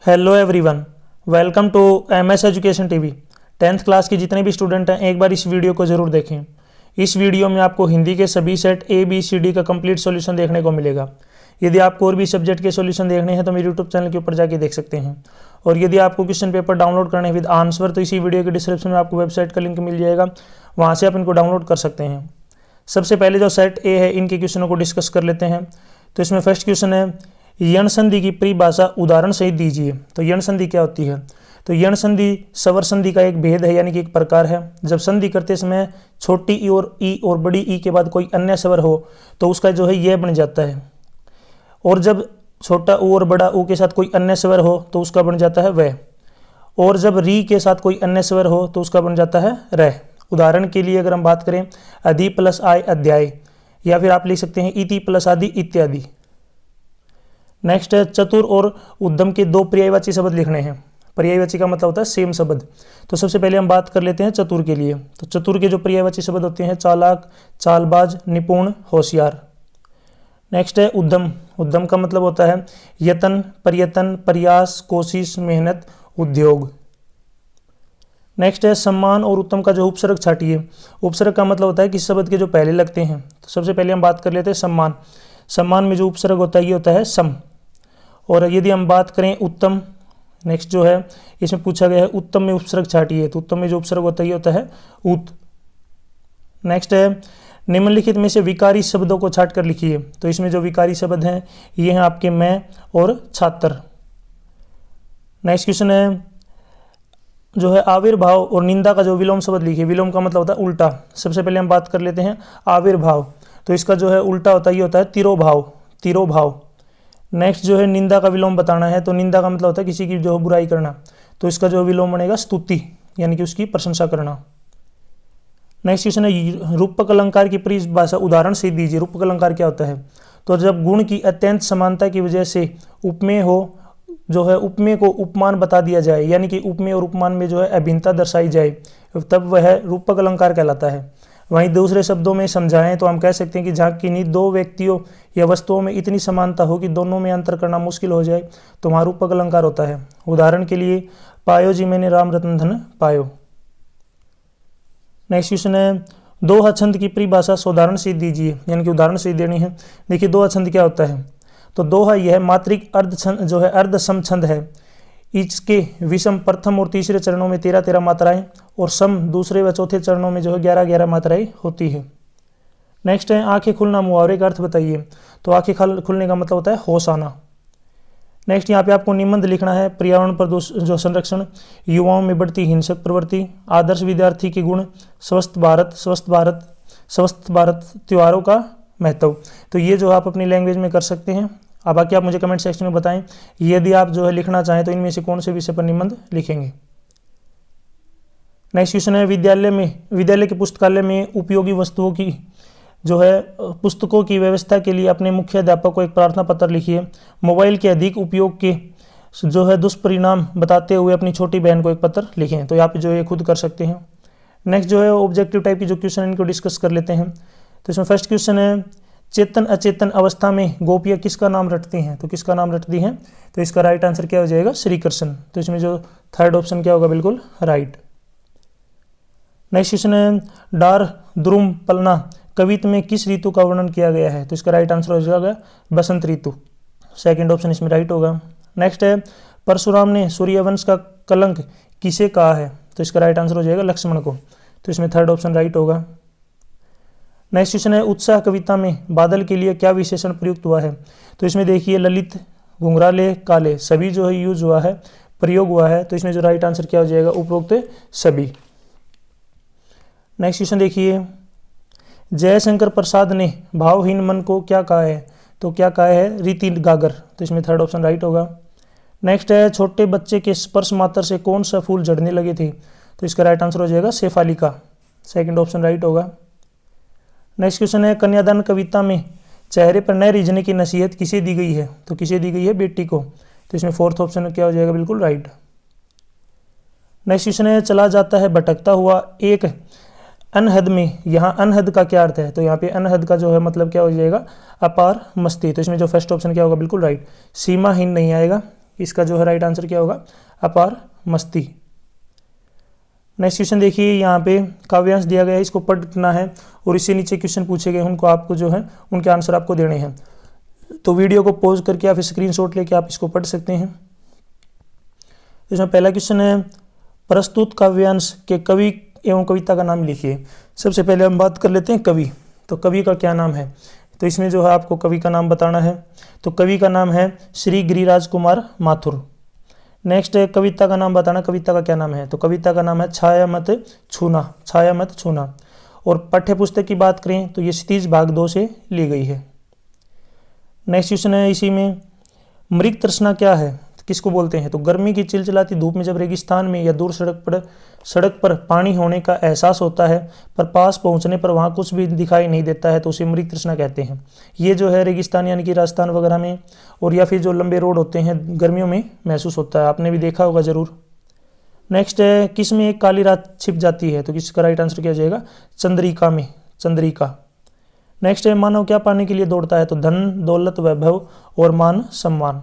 Hello everyone, welcome to MS education TV. 10th class के जितने भी स्टूडेंट हैं एक बार इस वीडियो को ज़रूर देखें। इस वीडियो में आपको हिंदी के सभी set A B C D का कंप्लीट सॉल्यूशन देखने को मिलेगा। यदि आपको और भी सब्जेक्ट के सॉल्यूशन देखने हैं तो मेरे यूट्यूब चैनल के ऊपर जाके देख सकते हैं। और यदि आपको क्वेश्चन पेपर डाउनलोड करने विद आंसर तो इसी वीडियो के डिस्क्रिप्शन में आपको वेबसाइट का लिंक मिल जाएगा, वहाँ से आप इनको डाउनलोड कर सकते हैं। सबसे पहले जो सेट ए है इनके क्वेश्चनों को डिस्कस कर लेते हैं। तो इसमें फर्स्ट क्वेश्चन है, यण संधि की परिभाषा उदाहरण सहित दीजिए। तो यण संधि क्या होती है? तो यण संधि स्वर संधि का एक भेद है, यानी कि एक प्रकार है। जब संधि करते समय छोटी ई और बड़ी ई के बाद कोई अन्य स्वर हो तो उसका जो है यह बन जाता है, और जब छोटा ऊ और बड़ा ऊ के साथ कोई अन्य स्वर हो तो उसका बन जाता है वह, और जब री के साथ कोई अन्य स्वर हो तो उसका बन जाता है रह। उदाहरण के लिए अगर हम बात करें, अधि प्लस आय अध्याय, या फिर आप लिख सकते हैं इति प्लस आदि इत्यादि। नेक्स्ट है, चतुर और उद्यम के दो पर्यायवाची शब्द लिखने हैं। पर्यायवाची का मतलब होता है सेम शब्द। तो सबसे पहले हम बात कर लेते हैं चतुर के लिए। तो चतुर के जो पर्यायवाची शब्द होते हैं, चालाक, चालबाज, निपुण, होशियार। नेक्स्ट है उद्यम। उद्यम का मतलब होता है यत्न, प्रयत्न, प्रयास, कोशिश, मेहनत, उद्योग। नेक्स्ट है सम्मान और उत्तम का जो उपसर्ग छाटिए। उपसर्ग का मतलब होता है किसी शब्द के जो पहले लगते हैं। तो सबसे पहले हम बात कर लेते हैं सम्मान। सम्मान में जो उपसर्ग होता है ये होता है सम। और यदि हम बात करें उत्तम, नेक्स्ट जो है इसमें पूछा गया है उत्तम में उपसर्ग छाटिए। तो उत्तम में जो उपसर्ग होता है ये होता है उत। नेक्स्ट है, निम्नलिखित में से विकारी शब्दों को छाट कर लिखिए। तो इसमें जो विकारी शब्द हैं ये हैं आपके मैं और छात्र। नेक्स्ट क्वेश्चन है जो है आविर्भाव और निंदा का जो विलोम शब्द लिखिए। विलोम का मतलब होता है उल्टा। सबसे पहले हम बात कर लेते हैं आविर्भाव। तो इसका जो है उल्टा होता है ये होता है तिरोभाव, तिरोभाव। नेक्स्ट जो है निंदा का विलोम बताना है। तो निंदा का मतलब होता है किसी की जो बुराई करना। तो इसका जो विलोम बनेगा स्तुति, यानी कि उसकी प्रशंसा करना। नेक्स्ट क्वेश्चन है, रूपक अलंकार की परिभाषा उदाहरण से दीजिए। रूपक अलंकार क्या होता है? तो जब गुण की अत्यंत समानता की वजह से उपमेय हो, जो है उपमेय को उपमान बता दिया जाए, यानी कि उपमेय और उपमान में जो है अभिन्नता दर्शाई जाए, तब वह रूपक अलंकार कहलाता है। वहीं दूसरे शब्दों में समझाएं तो हम कह सकते हैं कि जहाँ किन्हीं दो व्यक्तियों या वस्तुओं में इतनी समानता हो कि दोनों में अंतर करना मुश्किल हो जाए तो वहाँ रूपक अलंकार होता है। उदाहरण के लिए, पायो जी मैंने राम रतन धन पायो। नेक्स्ट क्वेश्चन है, दोहा छंद की परिभाषा उदाहरण से दीजिए, यानी कि उदाहरण से देनी है। देखिए दोहा छंद क्या होता है? तो दोहा यह मात्रिक अर्ध छंद जो है अर्ध सम छंद है। इसके विषम प्रथम और तीसरे चरणों में 13-13 मात्राएं और सम दूसरे व चौथे चरणों में जो है 11-11 मात्राएं होती है। नेक्स्ट है, आंखें खुलना मुहावरे का अर्थ बताइए। तो आंखें खुलने का मतलब होता है होश आना। नेक्स्ट यहाँ पे आपको निबंध लिखना है, पर्यावरण प्रदूषण जो संरक्षण, युवाओं में बढ़ती हिंसक प्रवृत्ति, आदर्श विद्यार्थी के गुण, स्वस्थ भारत, स्वस्थ भारत, त्योहारों का महत्व। तो ये जो आप अपनी लैंग्वेज में कर सकते हैं। अब बाकी आप मुझे कमेंट सेक्शन में बताएं यदि आप जो है लिखना चाहें तो इनमें से कौन से विषय पर निबंध लिखेंगे। नेक्स्ट क्वेश्चन है, विद्यालय के पुस्तकालय में उपयोगी वस्तुओं की जो है पुस्तकों की व्यवस्था के लिए अपने मुख्य अध्यापक को एक प्रार्थना पत्र लिखिए। मोबाइल के अधिक उपयोग के जो है दुष्परिणाम बताते हुए अपनी छोटी बहन को एक पत्र लिखें। तो आप जो है खुद कर सकते हैं। नेक्स्ट जो है ऑब्जेक्टिव टाइप की जो क्वेश्चन इनको डिस्कस कर लेते हैं। तो इसमें फर्स्ट क्वेश्चन है, चेतन अचेतन अवस्था में गोपियाँ किसका नाम रटती हैं? तो किसका नाम रटती हैं? तो इसका राइट आंसर क्या हो जाएगा? श्री कृष्ण। तो इसमें जो थर्ड ऑप्शन क्या होगा? बिल्कुल राइट। नेक्स्ट क्वेश्चन है, डार द्रुम पलना कवित्व में किस ऋतु का वर्णन किया गया है? तो इसका राइट आंसर हो जाएगा बसंत ऋतु। सेकंड ऑप्शन इसमें राइट होगा। नेक्स्ट है, परशुराम ने सूर्यवंश का कलंक किसे कहा है? तो इसका राइट आंसर हो जाएगा लक्ष्मण को। तो इसमें थर्ड ऑप्शन राइट होगा। नेक्स्ट क्वेश्चन है, उत्साह कविता में बादल के लिए क्या विशेषण प्रयुक्त हुआ है? तो इसमें देखिए ललित, घुंघराले, काले सभी जो है यूज हुआ है, प्रयोग हुआ है। तो इसमें जो राइट आंसर क्या हो जाएगा? उपरोक्त सभी। नेक्स्ट क्वेश्चन देखिए, जयशंकर प्रसाद ने भावहीन मन को क्या कहा है? तो क्या कहा है? रीति गागर। तो इसमें थर्ड ऑप्शन राइट होगा। नेक्स्ट है, छोटे बच्चे के स्पर्श मात्र से कौन सा फूल झड़ने लगे थे? तो इसका राइट आंसर हो जाएगा शेफालिका। सेकंड ऑप्शन राइट होगा। नेक्स्ट क्वेश्चन है, कन्यादान कविता में चेहरे पर न रीझने की नसीहत किसे दी गई है? तो किसे दी गई है? बेटी को। तो इसमें फोर्थ ऑप्शन क्या हो जाएगा? बिल्कुल राइट। नेक्स्ट क्वेश्चन है, चला जाता है भटकता हुआ एक अनहद में, यहाँ अनहद का क्या अर्थ है? तो यहाँ पे अनहद का जो है मतलब क्या हो जाएगा? अपार मस्ती। तो इसमें जो फर्स्ट ऑप्शन क्या होगा? बिल्कुल राइट। सीमाहीन नहीं आएगा, इसका जो है राइट आंसर क्या होगा, अपार मस्ती। नेक्स्ट क्वेश्चन देखिए, यहाँ पे काव्यांश दिया गया है, इसको पढ़ना है और इससे नीचे क्वेश्चन पूछे गए उनको आपको जो है उनके आंसर आपको देने हैं। तो वीडियो को पॉज करके आप स्क्रीनशॉट लेके आप इसको पढ़ सकते हैं। इसमें पहला क्वेश्चन है, प्रस्तुत काव्यांश के कवि एवं कविता का नाम लिखिए। सबसे पहले हम बात कर लेते हैं कवि। तो कवि का क्या नाम है, तो इसमें जो है आपको कवि का नाम बताना है। तो कवि का नाम है श्री गिरिराज कुमार माथुर। नेक्स्ट है कविता का नाम बताना, कविता का क्या नाम है, तो कविता का नाम है छाया मत छूना, छाया मत छूना। और पाठ्य पुस्तक की बात करें तो ये क्षितिज भाग 2 से ली गई है। नेक्स्ट क्वेश्चन है इसी में, मृग तृष्णा क्या है, किसको बोलते हैं, तो गर्मी की चिलचिलाती धूप में जब रेगिस्तान में या दूर सड़क पर पानी होने का एहसास होता है पर पास पहुंचने पर वहां कुछ भी दिखाई नहीं देता है तो उसे मृग तृष्णा कहते हैं। ये जो है रेगिस्तान यानी कि राजस्थान वगैरह में और या फिर जो लंबे रोड होते हैं गर्मियों में महसूस होता है, आपने भी देखा होगा जरूर। नेक्स्ट है, किस में एक काली रात छिप जाती है, तो किसका राइट आंसर क्या जाएगा, चंद्रिका में, चंद्रिका। नेक्स्ट है, मानव क्या पाने के लिए दौड़ता है, तो धन दौलत वैभव और मान सम्मान।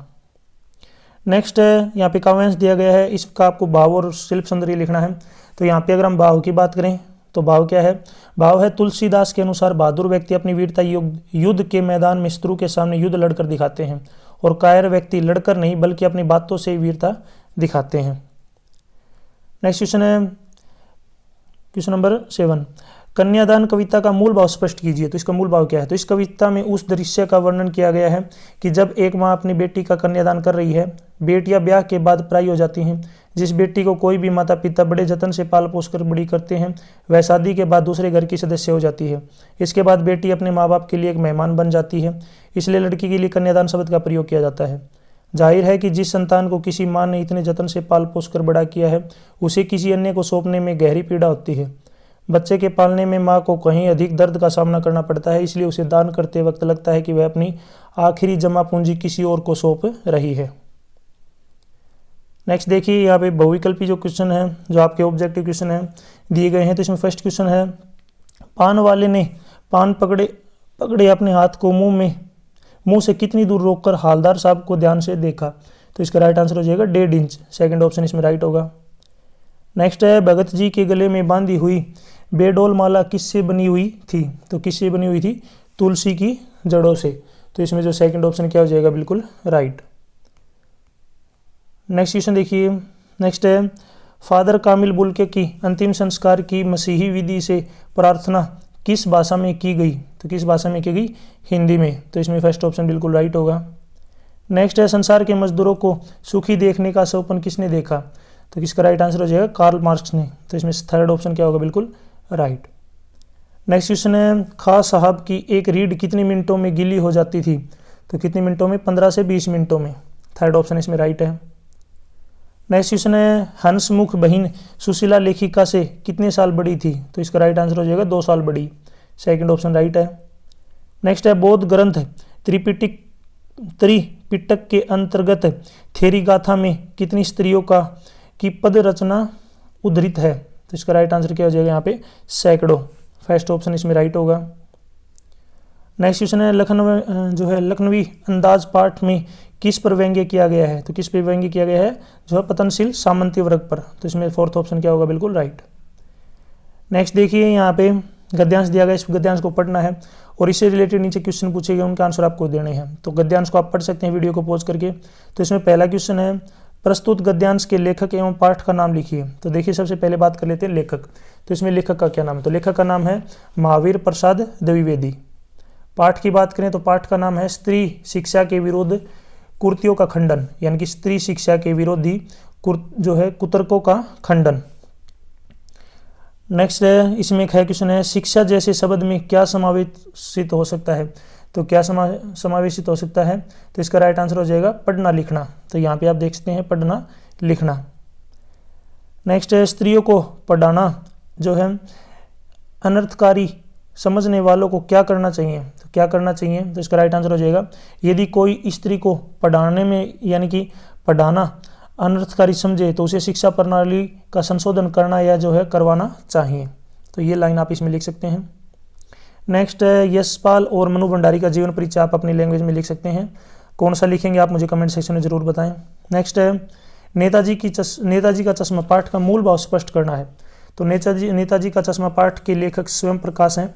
नेक्स्ट है, यहाँ पे काव्यांश दिया गया है, इसका आपको भाव और शिल्प सौंदर्य लिखना है। तो यहाँ पे अगर हम भाव की बात करें तो भाव क्या है, भाव है तुलसीदास के अनुसार बहादुर व्यक्ति अपनी वीरता युद्ध के मैदान में शत्रु के सामने युद्ध लड़कर दिखाते हैं और कायर व्यक्ति लड़कर नहीं बल्कि अपनी बातों से वीरता दिखाते हैं। नेक्स्ट क्वेश्चन है क्वेश्चन नंबर 7, कन्यादान कविता का मूल भाव स्पष्ट कीजिए। तो इसका मूल भाव क्या है, तो इस कविता में उस दृश्य का वर्णन किया गया है कि जब एक माँ अपनी बेटी का कन्यादान कर रही है। बेटियां ब्याह के बाद पराई हो जाती हैं। जिस बेटी को कोई भी माता पिता बड़े जतन से पाल पोस कर बड़ी करते हैं वह शादी के बाद दूसरे घर की सदस्य हो जाती है। इसके बाद बेटी अपने माँ बाप के लिए एक मेहमान बन जाती है, इसलिए लड़की के लिए कन्यादान शब्द का प्रयोग किया जाता है। जाहिर है कि जिस संतान को किसी माँ ने इतने जतन से पाल पोस कर बड़ा किया है उसे किसी अन्य को सौंपने में गहरी पीड़ा होती है। बच्चे के पालने में माँ को कहीं अधिक दर्द का सामना करना पड़ता है, इसलिए उसे दान करते वक्त लगता है कि वह अपनी आखिरी जमा पूंजी किसी और को सौंप रही है। नेक्स्ट देखिए, यहाँ पे बहुविकल्पी जो क्वेश्चन है, जो आपके ऑब्जेक्टिव क्वेश्चन है दिए गए हैं। तो इसमें फर्स्ट क्वेश्चन है, पान वाले ने पान पकड़े अपने हाथ को मुंह से कितनी दूर रोककर हालदार साहब को ध्यान से देखा। तो इसका राइट आंसर हो जाएगा 1.5 इंच। सेकंड ऑप्शन इसमें राइट होगा। नेक्स्ट है, भगत जी के गले में बांधी हुई बेडोल माला किससे बनी हुई थी। तो किससे बनी हुई थी, तुलसी की जड़ों से। तो इसमें जो सेकंड ऑप्शन क्या हो जाएगा, बिल्कुल राइट। नेक्स्ट क्वेश्चन देखिए, नेक्स्ट है, फादर कामिल बुल्के की अंतिम संस्कार की मसीही विधि से प्रार्थना किस भाषा में की गई। तो किस भाषा में की गई, हिंदी में। तो इसमें फर्स्ट ऑप्शन बिल्कुल राइट होगा। नेक्स्ट है, संसार के मजदूरों को सुखी देखने का सपन किसने देखा। तो किसका राइट आंसर हो जाएगा, कार्ल मार्क्स ने। तो इसमें थर्ड ऑप्शन क्या होगा, बिल्कुल राइट। नेक्स्ट क्वेश्चन है, खां साहब की एक रीढ़ कितने मिनटों में गीली हो जाती थी। तो कितने मिनटों में, 15 से 20 मिनटों में। थर्ड ऑप्शन इसमें राइट है। नेक्स्ट क्वेश्चन है, हंसमुख बहन सुशीला लेखिका से कितने साल बड़ी थी। तो इसका राइट आंसर हो जाएगा 2 साल बड़ी। सेकंड ऑप्शन राइट है। नेक्स्ट है, बौद्ध ग्रंथ त्रिपिटक के अंतर्गत थेरी गाथा में कितनी स्त्रियों की पद रचना उद्धृत है। तो इसका राइट आंसर क्या हो जाएगा यहाँ पे, सैकड़ों। फर्स्ट ऑप्शन इसमें राइट होगा। नेक्स्ट क्वेश्चन है, लखनवी अंदाज पाठ में किस पर व्यंग्य किया गया है। तो किस पर व्यंग्य किया गया है, जो है पतनशील सामंती वर्ग पर। तो इसमें फोर्थ ऑप्शन क्या होगा, बिल्कुल राइट। नेक्स्ट देखिए, यहाँ पे गद्यांश दिया गया, इस गद्यांश को पढ़ना है और इससे रिलेटेड नीचे क्वेश्चन पूछे गए उनके आंसर आपको देने हैं। तो गद्यांश को आप पढ़ सकते हैं वीडियो को पॉज करके। तो इसमें पहला क्वेश्चन है, प्रस्तुत गद्यांश के लेखक एवं पाठ का नाम लिखिए। तो देखिए, सबसे पहले बात कर लेते हैं लेखक। तो इसमें लेखक का क्या नाम है, तो लेखक का नाम है महावीर प्रसाद द्विवेदी। पाठ की बात करें तो पाठ का नाम है स्त्री शिक्षा के विरोध कुर्तियों का खंडन, यानी कि स्त्री शिक्षा के विरोधी जो है कुतर्कों का खंडन। नेक्स्ट है, इसमें एक है क्वेश्चन है, शिक्षा जैसे शब्द में क्या समावेशित हो सकता है। तो क्या समावेशित हो सकता है, तो इसका राइट आंसर हो जाएगा पढ़ना लिखना। तो यहाँ पे आप देख सकते हैं पढ़ना लिखना। नेक्स्ट है, स्त्रियों को पढ़ाना जो है अनर्थकारी समझने वालों को क्या करना चाहिए। तो क्या करना चाहिए, तो इसका राइट आंसर हो जाएगा, यदि कोई स्त्री को पढ़ाने में यानी कि पढ़ाना अनर्थकारी समझे तो उसे शिक्षा प्रणाली का संशोधन करना या जो है करवाना चाहिए। तो ये लाइन आप इसमें लिख सकते हैं। नेक्स्ट है, यशपाल और मनु भंडारी का जीवन परिचय आप अपनी लैंग्वेज में लिख सकते हैं। कौन सा लिखेंगे आप मुझे कमेंट सेक्शन में जरूर बताएं। नेक्स्ट है नेताजी का चश्मा पाठ का मूल भाव स्पष्ट करना है। तो नेताजी का चश्मा पाठ के लेखक स्वयं प्रकाश हैं।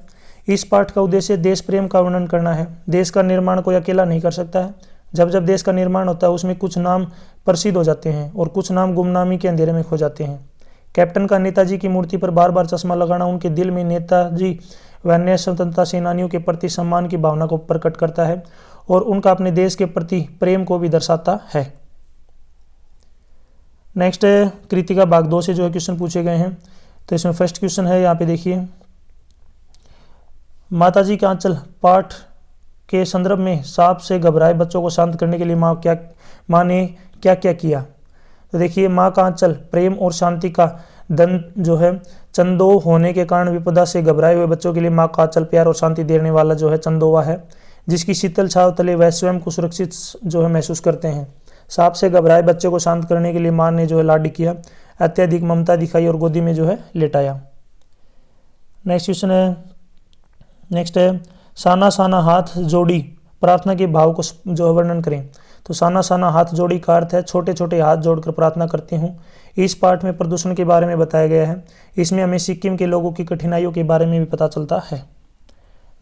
इस पाठ का उद्देश्य देश प्रेम का वर्णन करना है। देश का निर्माण कोई अकेला नहीं कर सकता है। जब जब देश का निर्माण होता है उसमें कुछ नाम प्रसिद्ध हो जाते हैं और कुछ नाम गुमनामी के अंधेरे में खो जाते हैं। कैप्टन का नेताजी की मूर्ति पर बार बार चश्मा लगाना उनके दिल में नेताजी व अन्य स्वतंत्रता सेनानियों के प्रति सम्मान की भावना को प्रकट करता है और उनका अपने देश के प्रति प्रेम को भी दर्शाता है। नेक्स्ट है कृतिका भाग 2 से जो है क्वेश्चन पूछे गए हैं। तो इसमें फर्स्ट क्वेश्चन है, यहाँ पे देखिए, माताजी के आंचल पाठ के संदर्भ में सांप से घबराए बच्चों को शांत करने के लिए माँ ने क्या क्या किया। तो देखिए, माँ का आंचल प्रेम और शांति का दंत जो है चंदो होने के कारण विपदा से घबराए हुए बच्चों के लिए माँ का आंचल प्यार और शांति देने वाला जो है चंदोवा है, जिसकी शीतल छाव तले वह स्वयं को सुरक्षित जो है महसूस करते हैं। सांप से घबराए बच्चे को शांत करने के लिए माँ ने जो है लाड किया, अत्यधिक ममता दिखाई और गोदी में जो है लेटाया। नेक्स्ट क्वेश्चन है, नेक्स्ट है साना साना हाथ जोड़ी प्रार्थना के भाव को जो है वर्णन करें। तो साना साना हाथ जोड़ी का अर्थ है छोटे छोटे हाथ जोड़कर प्रार्थना करती हूँ। इस पाठ में प्रदूषण के बारे में बताया गया है। इसमें हमें सिक्किम के लोगों की कठिनाइयों के बारे में भी पता चलता है।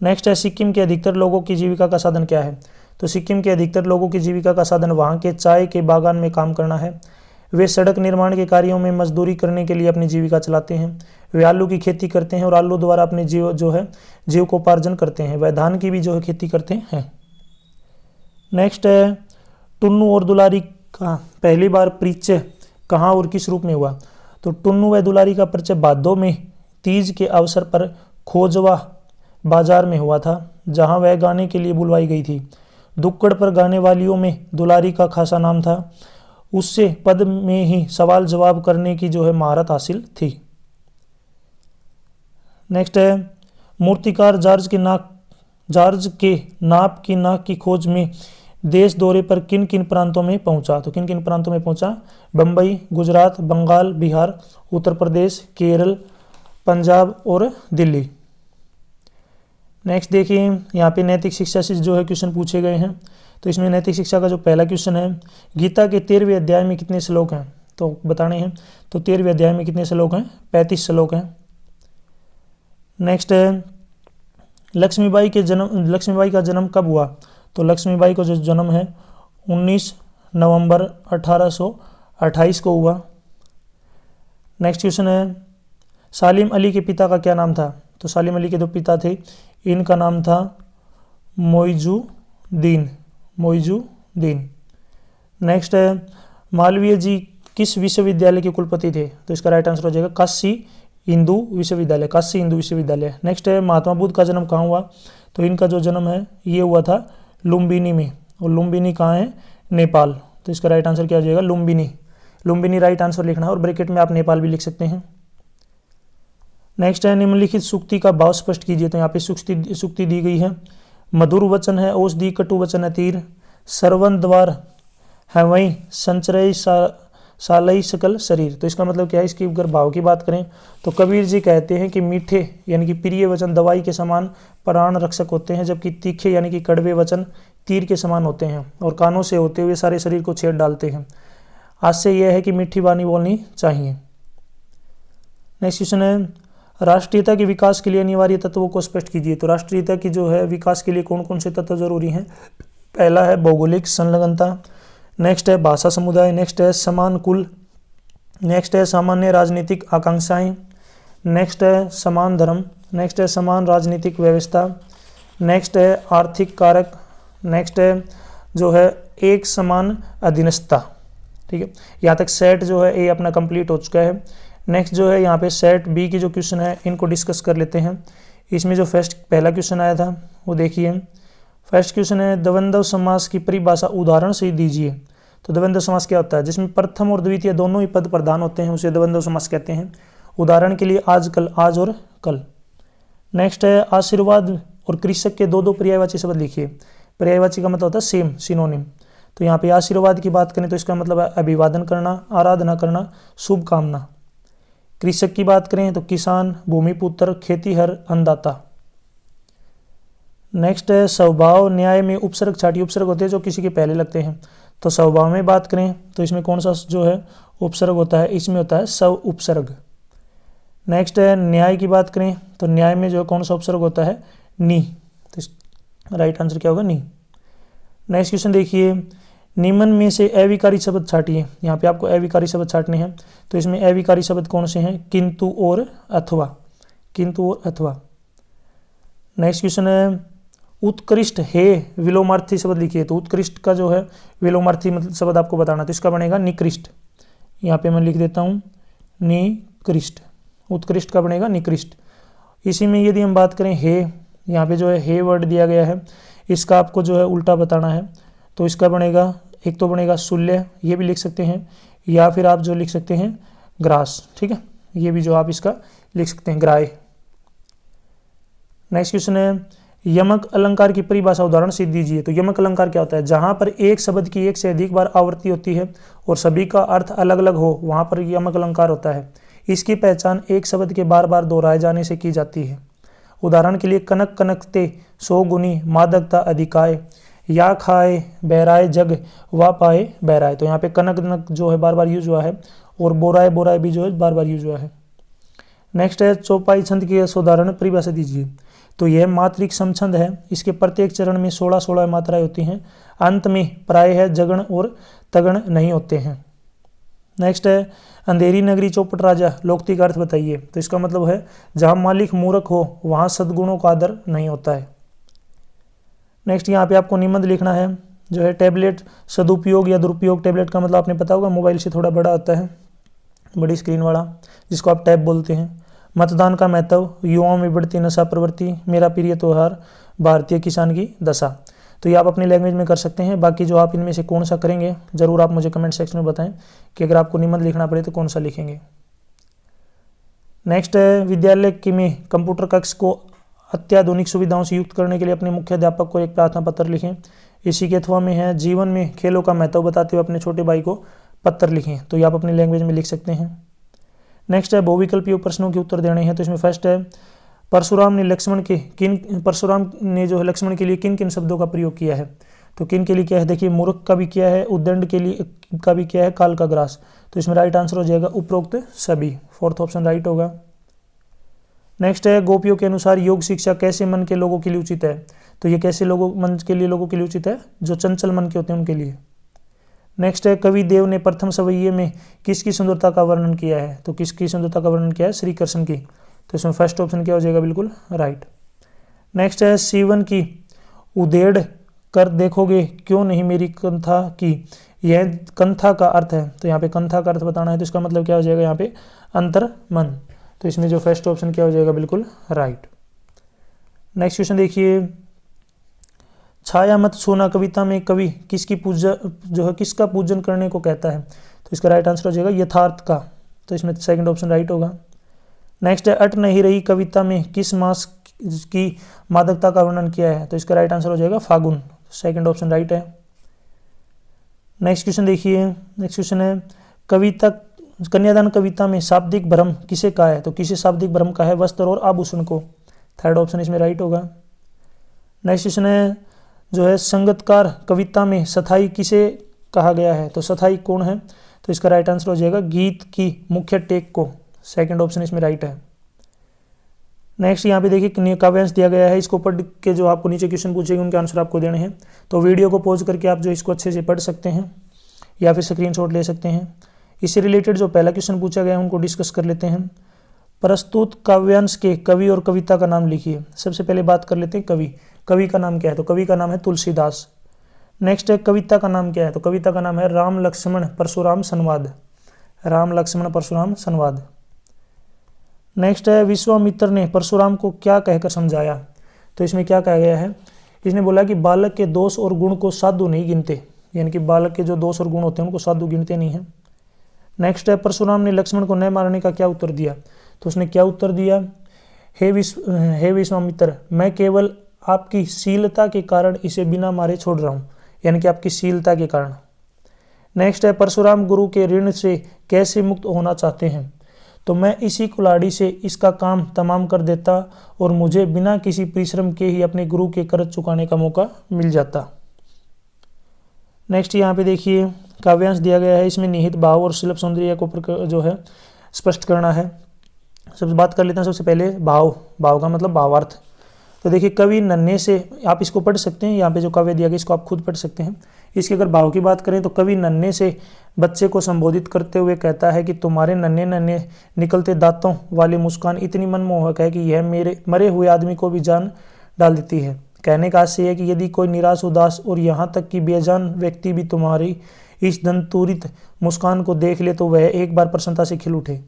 नेक्स्ट है सिक्किम के अधिकतर लोगों की जीविका का साधन क्या है। तो सिक्किम के अधिकतर लोगों की जीविका का साधन वहाँ के चाय के बागान में काम करना है। वे सड़क निर्माण के कार्यों में मजदूरी करने के लिए अपनी जीविका चलाते हैं। वे आलू की खेती करते हैं और आलू द्वारा अपने जीविकोपार्जन करते हैं। वह धान की भी जो है खेती करते हैं। नेक्स्ट है टुन्नू और दुलारी का पहली बार परिचय कहाँ और किस रूप में हुआ। तो टुन्नू व दुलारी का परिचय भादों में तीज के अवसर पर खोजवा बाजार में हुआ था, जहाँ वह गाने के लिए बुलवाई गई थी। दुक्कड़ पर गाने वालियों में दुलारी का खासा नाम था। उससे पद में ही सवाल जवाब करने की जो है महारत हासिल थी। नेक्स्ट है मूर्तिकार जॉर्ज के नाप की खोज में देश दौरे पर किन किन प्रांतों में पहुंचा। तो किन किन प्रांतों में पहुंचा? बम्बई, गुजरात, बंगाल, बिहार, उत्तर प्रदेश, केरल, पंजाब और दिल्ली। नेक्स्ट देखिए, यहाँ पे नैतिक शिक्षा से जो है क्वेश्चन पूछे गए हैं। तो इसमें नैतिक शिक्षा का जो पहला क्वेश्चन है, गीता के 13वें अध्याय में कितने श्लोक हैं तो बताने हैं। तो 13वें अध्याय में कितने श्लोक हैं? 35 श्लोक हैं। नेक्स्ट है लक्ष्मीबाई का जन्म कब हुआ। तो लक्ष्मीबाई का जो जन्म है 19 नवंबर 1828 को हुआ। नेक्स्ट क्वेश्चन है सालिम अली के पिता का क्या नाम था। तो सालिम अली के जो पिता थे इनका नाम था मोइजुद्दीन। नेक्स्ट है मालवीय जी किस विश्वविद्यालय के कुलपति थे। तो इसका राइट आंसर हो जाएगा काशी हिंदू विश्वविद्यालय। नेक्स्ट है महात्मा बुद्ध का जन्म कहाँ हुआ। तो इनका जो जन्म है ये हुआ था लुम्बिनी में, और लुम्बिनी कहाँ है? नेपाल। तो इसका राइट आंसर क्या हो जाएगा? लुम्बिनी राइट आंसर लिखना है और ब्रैकेट में आप नेपाल भी लिख सकते हैं। नेक्स्ट है निम्नलिखित सूक्ति का भाव स्पष्ट कीजिए। तो यहाँ पे सूक्ति दी गई है। मधुर वचन है औषधि, कटु वचन है तीर, सरवन द्वार है वहीं संचरय सालई सकल शरीर। तो इसका मतलब क्या है? इसकी अगर भाव की बात करें तो कबीर जी कहते हैं कि मीठे यानी कि प्रिय वचन दवाई के समान प्राण रक्षक होते हैं, जबकि तीखे यानी कि कड़वे वचन तीर के समान होते हैं और कानों से होते हुए सारे शरीर को छेड़ डालते हैं। आज से यह है कि मीठी वाणी बोलनी चाहिए। नेक्स्ट क्वेश्चन है राष्ट्रीयता के विकास के लिए अनिवार्य तत्वों को स्पष्ट कीजिए। तो राष्ट्रीयता की जो है विकास के लिए कौन कौन से तत्व जरूरी हैं? पहला है भौगोलिक संलग्नता, नेक्स्ट है भाषा समुदाय, नेक्स्ट है समान कुल, नेक्स्ट है सामान्य राजनीतिक आकांक्षाएं, नेक्स्ट है समान धर्म, नेक्स्ट है समान राजनीतिक व्यवस्था, नेक्स्ट है आर्थिक कारक, नेक्स्ट है जो है एक समान अधीनस्थता। ठीक है, यहाँ तक सेट जो है ए अपना कंप्लीट हो चुका है। नेक्स्ट जो है यहाँ पे सेट बी की जो क्वेश्चन है इनको डिस्कस कर लेते हैं। इसमें जो पहला क्वेश्चन आया था वो देखिए। फर्स्ट क्वेश्चन है द्वंद्व समास की परिभाषा उदाहरण से दीजिए। तो द्वंद्व समास क्या होता है? जिसमें प्रथम और द्वितीय दोनों ही पद प्रधान होते हैं उसे द्वंद्व समास कहते हैं। उदाहरण के लिए आजकल, आज और कल। नेक्स्ट है आशीर्वाद और कृषक के दो पर्यायवाची शब्द लिखिए। पर्यायवाची का मतलब होता है सेम, सिनोनिम। तो यहाँ पे आशीर्वाद की बात करें तो इसका मतलब है अभिवादन करना, आराधना करना, शुभकामना। कृषक की बात करें तो किसान, भूमिपुत्र, खेतीहर, अन्नदाता। नेक्स्ट है स्वभाव न्याय में उपसर्ग छाटी। उपसर्ग होते हैं जो किसी के पहले लगते हैं। तो स्वभाव में बात करें तो इसमें कौन सा जो है उपसर्ग होता है, इसमें होता है स्व उपसर्ग। नेक्स्ट है न्याय की बात करें तो न्याय में जो कौन सा उपसर्ग होता है, नी। तो राइट आंसर क्या होगा, नी। नेक्स्ट क्वेश्चन देखिए, निम्न में से अविकारी शब्द छाटिए। यहाँ पे आपको अविकारी शब्द छाटने हैं। तो इसमें अविकारी शब्द कौन से हैं, किंतु और अथवा, किंतु और अथवा। नेक्स्ट क्वेश्चन है, उत्कृष्ट हे विलोमार्थी शब्द लिखिए। तो उत्कृष्ट का जो है विलोमार्थी मतलब शब्द आपको बताना, तो इसका बनेगा निकृष्ट। यहाँ पे मैं लिख देता हूँ निकृष्ट। उत्कृष्ट का बनेगा निकृष्ट। इसी में यदि हम बात करें हे, यहाँ पे जो है हे वर्ड दिया गया है, इसका आपको जो है उल्टा बताना है। तो इसका बनेगा, एक तो बनेगा शूल्य, ये भी लिख सकते हैं, या फिर आप जो लिख सकते हैं ग्रास, ठीक है, ये भी जो आप इसका लिख सकते हैं ग्राय। नेक्स्ट क्वेश्चन है, यमक अलंकार की परिभाषा उदाहरण सिद्ध दीजिए। तो यमक अलंकार क्या होता है, जहां पर एक शब्द की एक से अधिक बार आवृत्ति होती है और सभी का अर्थ अलग अलग हो, वहां पर यमक अलंकार होता है। इसकी पहचान एक शब्द के बार बार दोहराए जाने से की जाती है। उदाहरण के लिए कनक कनकते, सो गुनी, मादकता अधिकाय, या खाए बहराए जग, वा पाए बहराए। तो यहाँ पे कनक कनक जो है बार बार यूज हुआ है, और बोराए बोराए भी जो है बार बार यूज हुआ है। नेक्स्ट है, चौपाई छंद की उदाहरण परिभाषा दीजिए। तो यह मात्रिक समछंद है। इसके प्रत्येक चरण में 16-16 मात्राएं होती हैं। अंत में प्रायः जगण और तगण नहीं होते हैं। नेक्स्ट है, अंधेरी नगरी चौपट राजा, लोकती का अर्थ बताइए। तो इसका मतलब है जहां मालिक मूर्ख हो वहां सद्गुणों का आदर नहीं होता है। नेक्स्ट यहाँ पे आपको निबंध लिखना है, जो है टैबलेट सदुपयोग या दुरुपयोग। टैबलेट का मतलब आपने पता होगा मोबाइल से थोड़ा बड़ा होता है, बड़ी स्क्रीन वाला, जिसको आप टैब बोलते हैं। मतदान का महत्व, युवाओं में बढ़ती नशा प्रवृत्ति, मेरा प्रिय त्योहार, भारतीय किसान की दशा। तो ये आप अपनी लैंग्वेज में कर सकते हैं। बाकी जो आप इनमें से कौन सा करेंगे जरूर आप मुझे कमेंट सेक्शन में बताएं कि अगर आपको निबंध लिखना पड़े तो कौन सा लिखेंगे। नेक्स्ट है, विद्यालय की में कंप्यूटर कक्ष को अत्याधुनिक सुविधाओं से युक्त करने के लिए अपने मुख्य अध्यापक को एक प्रार्थना पत्र लिखें। इसी के अथवा में है, जीवन में खेलों का महत्व बताते हुए अपने छोटे भाई को पत्र लिखें। तो ये आप अपनी लैंग्वेज में लिख सकते हैं। नेक्स्ट है, बहुविकल्पीय प्रश्नों के उत्तर देने हैं। तो इसमें फर्स्ट है, परशुराम ने लक्ष्मण जो है लक्ष्मण के लिए किन किन शब्दों का प्रयोग किया है। तो किन के लिए क्या है, देखिए मूर्ख का भी किया है, उद्दंड के लिए का भी किया है, काल का ग्रास। तो इसमें राइट आंसर हो जाएगा उपरोक्त सभी। फोर्थ ऑप्शन राइट होगा। नेक्स्ट है, गोपियों के अनुसार योग शिक्षा कैसे मन के लोगों के लिए उचित है। तो ये कैसे मन के लिए लोगों के लिए उचित है, जो चंचल मन के होते हैं उनके लिए। नेक्स्ट है, कवि देव ने प्रथम सवैये में किसकी सुंदरता का वर्णन किया है। तो किसकी सुंदरता का वर्णन किया है, श्री कृष्ण की। तो इसमें फर्स्ट ऑप्शन क्या हो जाएगा, बिल्कुल राइट। नेक्स्ट है, सीवन की उधेड़ कर देखोगे क्यों नहीं मेरी कंथा की। यह कंथा का अर्थ है। तो यहाँ पे कंथा का अर्थ बताना है। तो इसका मतलब क्या हो जाएगा यहाँ पे, अंतर मन। तो इसमें जो फर्स्ट ऑप्शन क्या हो जाएगा, बिल्कुल राइट। नेक्स्ट क्वेश्चन देखिए, छाया मत सोना कविता में कवि किसकी पूजा जो है किसका पूजन करने को कहता है। तो इसका राइट आंसर हो जाएगा यथार्थ का। तो इसमें सेकंड ऑप्शन राइट होगा। नेक्स्ट है, अट नहीं रही कविता में किस मास की मादकता का वर्णन किया है। तो इसका राइट आंसर हो जाएगा फागुन। सेकंड ऑप्शन राइट है। नेक्स्ट क्वेश्चन देखिए, नेक्स्ट क्वेश्चन है, कविता कन्यादान कविता में शाब्दिक भ्रम किसे कहा है। तो किसे शाब्दिक भ्रम का है, वस्त्र और आभूषण को। थर्ड ऑप्शन इसमें राइट होगा। नेक्स्ट क्वेश्चन है, जो है संगतकार कविता में सथाई किसे कहा गया है। तो सथाई कौन है। तो इसका राइट आंसर हो जाएगा गीत की मुख्य टेक को। सेकंड ऑप्शन इसमें राइट है। नेक्स्ट यहाँ पे देखिए काव्यांश दिया गया है, इसको पढ़ के जो आपको नीचे क्वेश्चन पूछेंगे उनके आंसर आपको देने हैं। तो वीडियो को पॉज करके आप जो इसको अच्छे से पढ़ सकते हैं या फिर स्क्रीनशॉट ले सकते हैं। इससे रिलेटेड जो पहला क्वेश्चन पूछा गया है उनको डिस्कस कर लेते हैं। प्रस्तुत काव्यांश के कवि और कविता का नाम लिखिए। सबसे पहले बात कर लेते हैं कवि। कवि का नाम क्या है। तो कवि का नाम है तुलसीदास। नेक्स्ट है, कविता का नाम क्या है। तो कविता का नाम है राम लक्ष्मण परशुराम संवाद। राम लक्ष्मण परशुराम संवाद। नेक्स्ट है, विश्वामित्र ने परशुराम को क्या कहकर समझाया। तो इसमें क्या कहा गया है, इसने बोला कि बालक के दोष और गुण को साधु नहीं गिनते, यानी कि बालक के जो दोष और गुण होते हैं उनको साधु गिनते नहीं है। नेक्स्ट है, परशुराम ने लक्ष्मण को न मारने का क्या उत्तर दिया। तो उसने क्या उत्तर दिया, हे विश्वामित्र, मैं केवल आपकी शीलता के कारण इसे बिना मारे छोड़ रहा हूं, यानी कि आपकी शीलता के कारण। नेक्स्ट है, परशुराम गुरु के ऋण से कैसे मुक्त होना चाहते हैं। तो मैं इसी कुल्हाड़ी से इसका काम तमाम कर देता और मुझे बिना किसी परिश्रम के ही अपने गुरु के कर्ज चुकाने का मौका मिल जाता। नेक्स्ट यहाँ पे देखिए काव्यांश दिया गया है, इसमें निहित भाव और शिल्प सौंदर्य को जो है स्पष्ट करना है। सबसे बात कर लेते हैं सबसे पहले भाव। भाव का मतलब भावार्थ। तो देखिए कवि नन्हे से, आप इसको पढ़ सकते हैं, यहाँ पे जो काव्य दिया गया इसको आप खुद पढ़ सकते हैं। इसकी अगर भाव की बात करें तो कवि नन्हे से बच्चे को संबोधित करते हुए कहता है कि तुम्हारे नन्हे नन्हे निकलते दांतों वाली मुस्कान इतनी मनमोहक है कि यह मेरे मरे हुए आदमी को भी जान डाल देती है। कहने का आशय है कि यदि कोई निराश, उदास और यहाँ तक कि बेजान व्यक्ति भी तुम्हारी इस दंतुरित मुस्कान को देख ले तो वह एक बार प्रसन्नता से खिल उठे,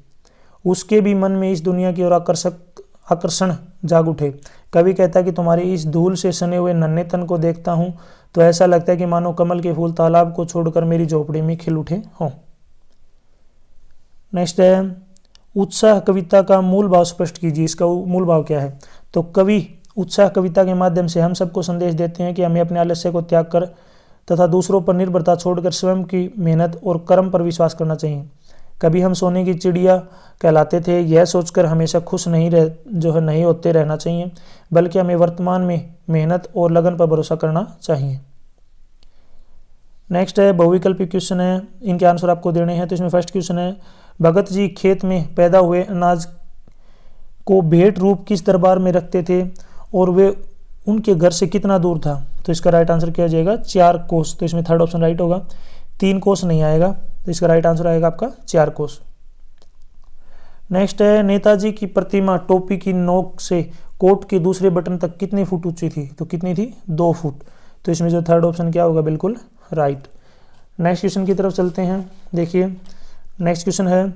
उसके भी मन में इस दुनिया की ओर आकर्षण जाग उठे। कवि कहता है कि तुम्हारी इस धूल से सने हुए नन्हे तन को देखता हूं तो ऐसा लगता है कि मानो कमल के फूल तालाब को छोड़कर मेरी झोपड़ी में खिल उठे हों। नेक्स्ट है उत्साह कविता का मूल भाव स्पष्ट कीजिए। इसका मूल भाव क्या है? तो कवि उत्साह कविता के माध्यम से हम सबको संदेश देते हैं कि हमें अपने आलस्य को त्याग कर तथा दूसरों पर निर्भरता छोड़कर स्वयं की मेहनत और कर्म पर विश्वास करना चाहिए। कभी हम सोने की चिड़िया कहलाते थे, यह सोचकर हमेशा खुश नहीं होते रहना चाहिए, बल्कि हमें वर्तमान में मेहनत और लगन पर भरोसा करना चाहिए। नेक्स्ट है बहुविकल्पी क्वेश्चन है, इनके आंसर आपको देने हैं। तो इसमें फर्स्ट क्वेश्चन है, भगत जी खेत में पैदा हुए अनाज को भेंट रूप किस दरबार में रखते थे और वे उनके घर से कितना दूर था? तो इसका राइट आंसर क्या हो जाएगा? 4 कोस। तो इसमें थर्ड ऑप्शन राइट होगा, 3 कोस नहीं आएगा। तो इसका राइट आंसर आएगा आपका 4 कोस। नेक्स्ट है नेताजी की प्रतिमा टोपी की नोक से कोट के दूसरे बटन तक कितने फुट ऊंची थी? तो कितनी थी? 2 फुट। तो इसमें जो थर्ड ऑप्शन क्या होगा? बिल्कुल राइट। नेक्स्ट क्वेश्चन की तरफ चलते हैं। देखिए नेक्स्ट क्वेश्चन है,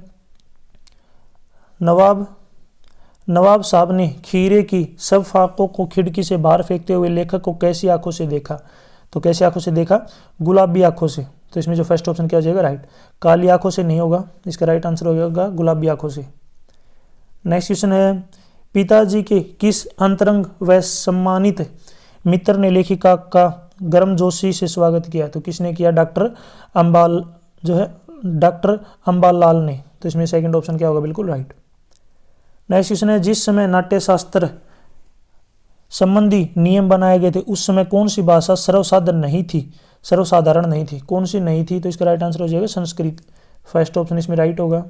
नवाब साहब ने खीरे की सब फाकों को खिड़की से बाहर फेंकते हुए लेखक को कैसी आंखों से देखा? तो कैसी आंखों से देखा? गुलाबी आंखों से। तो इसमें जो फर्स्ट ऑप्शन क्या हो जाएगा? राइट। काली आंखों से नहीं होगा, इसका राइट आंसर होगा गुलाबी आंखों से। नेक्स्ट क्वेश्चन है, पिताजी के किस अंतरंग व सम्मानित मित्र ने लेखिका का गर्मजोशी से स्वागत किया? तो किसने किया? डॉक्टर अंबालाल ने। तो इसमें सेकंड ऑप्शन क्या होगा? बिल्कुल राइट। नेक्स्ट क्वेश्चन है, जिस समय नाट्यशास्त्र संबंधी नियम बनाए गए थे उस समय कौन सी भाषा सर्वसाधारण नहीं थी? कौन सी नहीं थी? तो इसका राइट आंसर हो जाएगा संस्कृत। फर्स्ट ऑप्शन इसमें राइट होगा।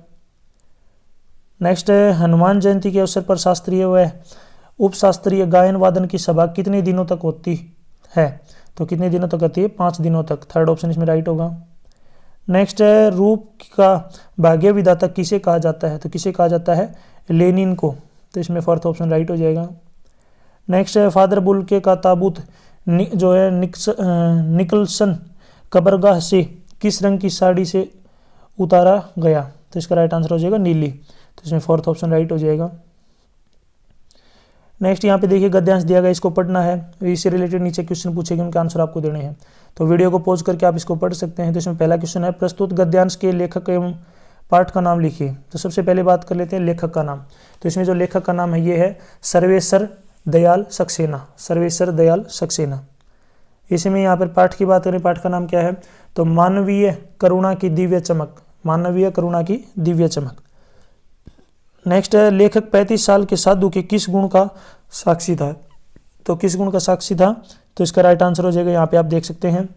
नेक्स्ट है, हनुमान जयंती के अवसर पर शास्त्रीय व उपशास्त्रीय गायन वादन की सभा कितने दिनों तक होती है? तो कितने दिनों तक होती है? 5 दिनों तक। थर्ड ऑप्शन इसमें राइट होगा। नेक्स्ट है, रूप का भाग्य विधाता किसे कहा जाता है? तो किसे कहा जाता है? लेनिन को। तो इसमें फोर्थ ऑप्शन राइट हो जाएगा। नेक्स्ट है, फादर बुल्के का ताबूत निकलसन कब्रगाह से किस रंग की साड़ी से उतारा गया? तो इसका राइट आंसर हो जाएगा नीली। तो इसमें फोर्थ ऑप्शन राइट हो जाएगा। नेक्स्ट यहाँ पे देखिए गद्यांश दिया गया, इसको पढ़ना है। इससे रिलेटेड नीचे क्वेश्चन पूछेंगे, उनके आंसर आपको देने हैं। तो वीडियो को पॉज करके आप इसको पढ़ सकते हैं। तो इसमें पहला क्वेश्चन है, प्रस्तुत गद्यांश के लेखक एवं पाठ का नाम लिखिए। तो सबसे पहले बात कर लेते हैं लेखक का नाम। तो इसमें जो लेखक का नाम है ये है सर्वेश्वर दयाल सक्सेना। सर्वेश्वर दयाल सक्सेना। इसी में यहाँ पर पाठ की बात करें, पाठ का नाम क्या है? तो मानवीय करुणा की दिव्य चमक। मानवीय करुणा की दिव्य चमक। नेक्स्ट है, लेखक 35 साल के साधु के किस गुण का साक्षी था? तो किस गुण का साक्षी था? तो इसका राइट आंसर हो जाएगा, यहाँ पे आप देख सकते हैं,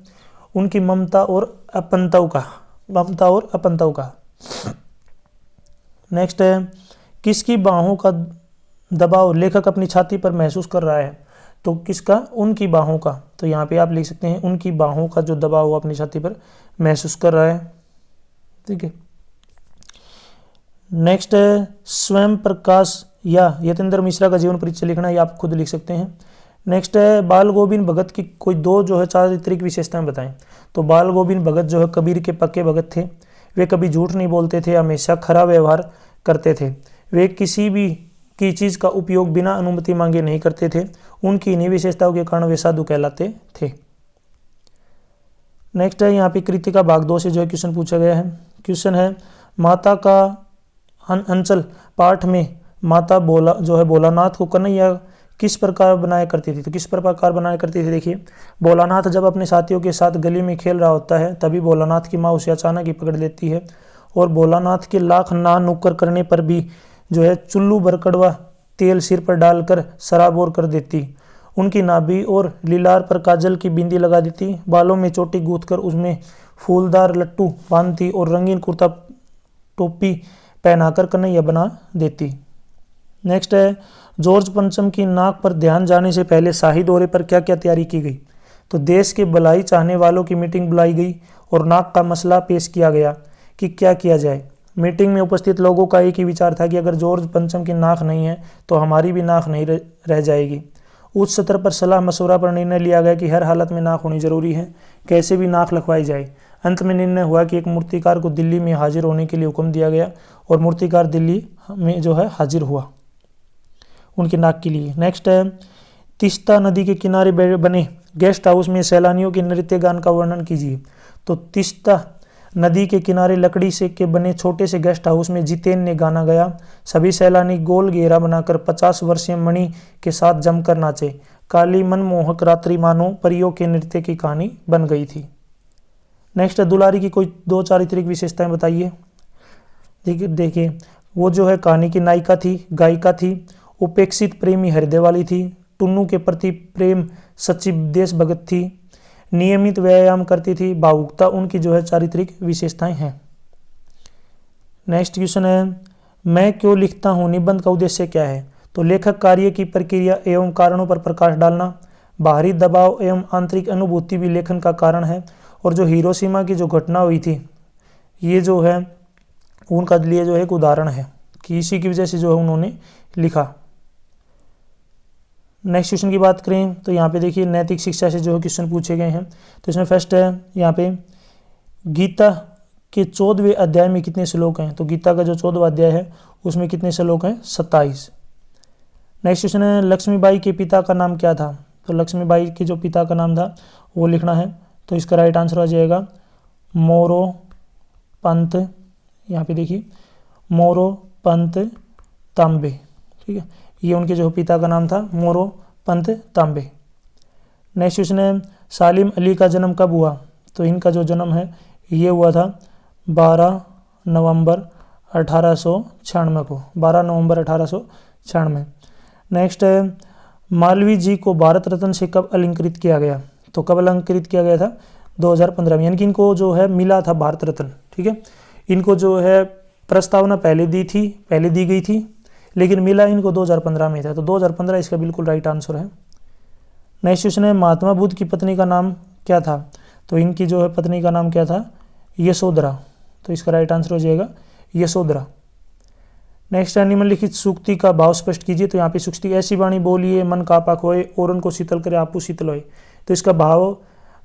उनकी ममता और अपनताओं का। नेक्स्ट है, किसकी बाहों का दबाव लेखक अपनी छाती पर महसूस कर रहा है? तो किसका? उनकी बाहों का। तो यहाँ पे आप लिख सकते हैं उनकी बाहों का जो दबाव वो अपनी छाती पर महसूस कर रहा है। ठीक है। नेक्स्ट है, स्वयं प्रकाश या यतेंद्र मिश्रा का जीवन परिचय लिखना, ये आप खुद लिख सकते हैं। नेक्स्ट है, बाल गोविंद भगत की कोई 2 जो है चारित्रिक विशेषताएं बताएं। तो बाल गोविंद भगत जो है कबीर के पक्के भगत थे। वे कभी झूठ नहीं बोलते थे, हमेशा खरा व्यवहार करते थे। वे किसी भी की चीज का उपयोग बिना अनुमति मांगे नहीं करते थे। उनकी इन्हीं विशेषताओं के कारण वे साधु कहलाते थे। नेक्स्ट है, यहाँ पे कृतिका भाग 2 से जो है क्वेश्चन पूछा गया है। क्वेश्चन है, माता का अंचल पाठ में माता भोलानाथ को कन्हैया किस प्रकार बनाया करती थी? तो किस प्रकार बनाया करती थी? देखिए, भोलानाथ जब अपने साथियों के साथ गली में खेल रहा होता है तभी भोलानाथ की माँ उसे अचानक ही पकड़ लेती है और भोलानाथ के लाख ना नुक्कर करने पर भी जो है चुल्लू भर कड़वा तेल सिर पर डालकर सराबोर कर देती उनकी नाभि और लीलार पर काजल की बिंदी लगा देती, बालों में चोटी गूंथकर उसमें फूलदार लट्टू बांधती और रंगीन कुर्ता टोपी पहनाकर कन्हैया बना देती। नेक्स्ट है, जॉर्ज पंचम की नाक पर ध्यान जाने से पहले शाही दौरे पर क्या क्या तैयारी की गई। तो देश के भलाई चाहने वालों की मीटिंग बुलाई गई और नाक का मसला पेश किया गया कि क्या किया जाए। मीटिंग में उपस्थित लोगों का एक ही विचार था कि अगर जॉर्ज पंचम की नाक नहीं है तो हमारी भी नाक नहीं रह जाएगी। उच्च सत्र पर सलाह मशवरा पर निर्णय लिया गया कि हर हालत में नाक होनी जरूरी है, कैसे भी नाक लखवाई जाए। अंत में निर्णय हुआ कि एक मूर्तिकार को दिल्ली में हाजिर होने के लिए हुक्म दिया गया और मूर्तिकार दिल्ली में जो है हाजिर हुआ उनकी नाक के लिए। नेक्स्ट है, तीस्ता नदी के किनारे बने गेस्ट हाउस में सैलानियों के नृत्य गान का वर्णन कीजिए। तो तीस्ता नदी के किनारे लकड़ी से के बने छोटे से गेस्ट हाउस में जितेन ने गाना गाया। सभी सैलानी गोल घेरा बनाकर 50 वर्षीय मणि के साथ जमकर नाचे। काली मनमोहक रात्रि मानो परियों के नृत्य की कहानी बन गई थी। नेक्स्ट है, दुलारी की कोई 2 चारित्रिक विशेषताएं बताइए। देखिए वो जो है कहानी की नायिका थी, गायिका थी, उपेक्षित प्रेमी हृदय वाली थी, टुन्नू के प्रति प्रेम सच्ची देशभक्त थी, नियमित व्यायाम करती थी, भावुकता उनकी जो है चारित्रिक विशेषताएं हैं। नेक्स्ट क्वेश्चन है, मैं क्यों लिखता हूँ निबंध का उद्देश्य क्या है। तो लेखक कार्य की प्रक्रिया एवं कारणों पर प्रकाश डालना, बाहरी दबाव एवं आंतरिक अनुभूति भी लेखन का कारण है। और जो हिरोशिमा की जो घटना हुई थी ये जो है उनका लिए जो है एक उदाहरण है कि इसी की वजह से जो है उन्होंने लिखा। नेक्स्ट क्वेश्चन की बात करें तो यहाँ पे देखिए नैतिक शिक्षा से जो है क्वेश्चन पूछे गए हैं। तो इसमें फर्स्ट है यहाँ पे, गीता के 14वें अध्याय में कितने श्लोक हैं। तो गीता का जो 14वां अध्याय है उसमें कितने श्लोक हैं, 27। नेक्स्ट क्वेश्चन है, लक्ष्मीबाई के पिता का नाम क्या था। तो लक्ष्मीबाई के जो पिता का नाम था वो लिखना है। तो इसका राइट आंसर आ जाएगा मोरो पंत। यहाँ पे देखिए मोरो पंत तांबे, ठीक है, ये उनके जो पिता का नाम था मोरो पंत तांबे। नेक्स्ट क्वेश्चन है, सालिम अली का जन्म कब हुआ। तो इनका जो जन्म है ये हुआ था 12 नवंबर 1896 को, 12 नवंबर 1896। नेक्स्ट है, मालवीय जी को भारत रत्न से कब अलंकृत किया गया। तो कब अलंकृत किया गया था, 2015 में, यानी कि इनको जो है मिला था भारत रत्न, ठीक है। इनको जो है प्रस्तावना पहले दी गई थी लेकिन मिला इनको 2015 में था। तो 2015 इसका बिल्कुल राइट आंसर है। नेक्स्ट क्वेश्चन है, महात्मा बुद्ध की पत्नी का नाम क्या था। तो इनकी जो है पत्नी का नाम क्या था, यशोधरा। तो इसका राइट आंसर हो जाएगा यशोधरा। नेक्स्ट है, निम्नलिखित सूक्ति का भाव स्पष्ट कीजिए। तो यहाँ पे सूक्ति, ऐसी वाणी बोलिए मन कापा खोए और उनको शीतल करे आपू शीतल होए। तो इसका भाव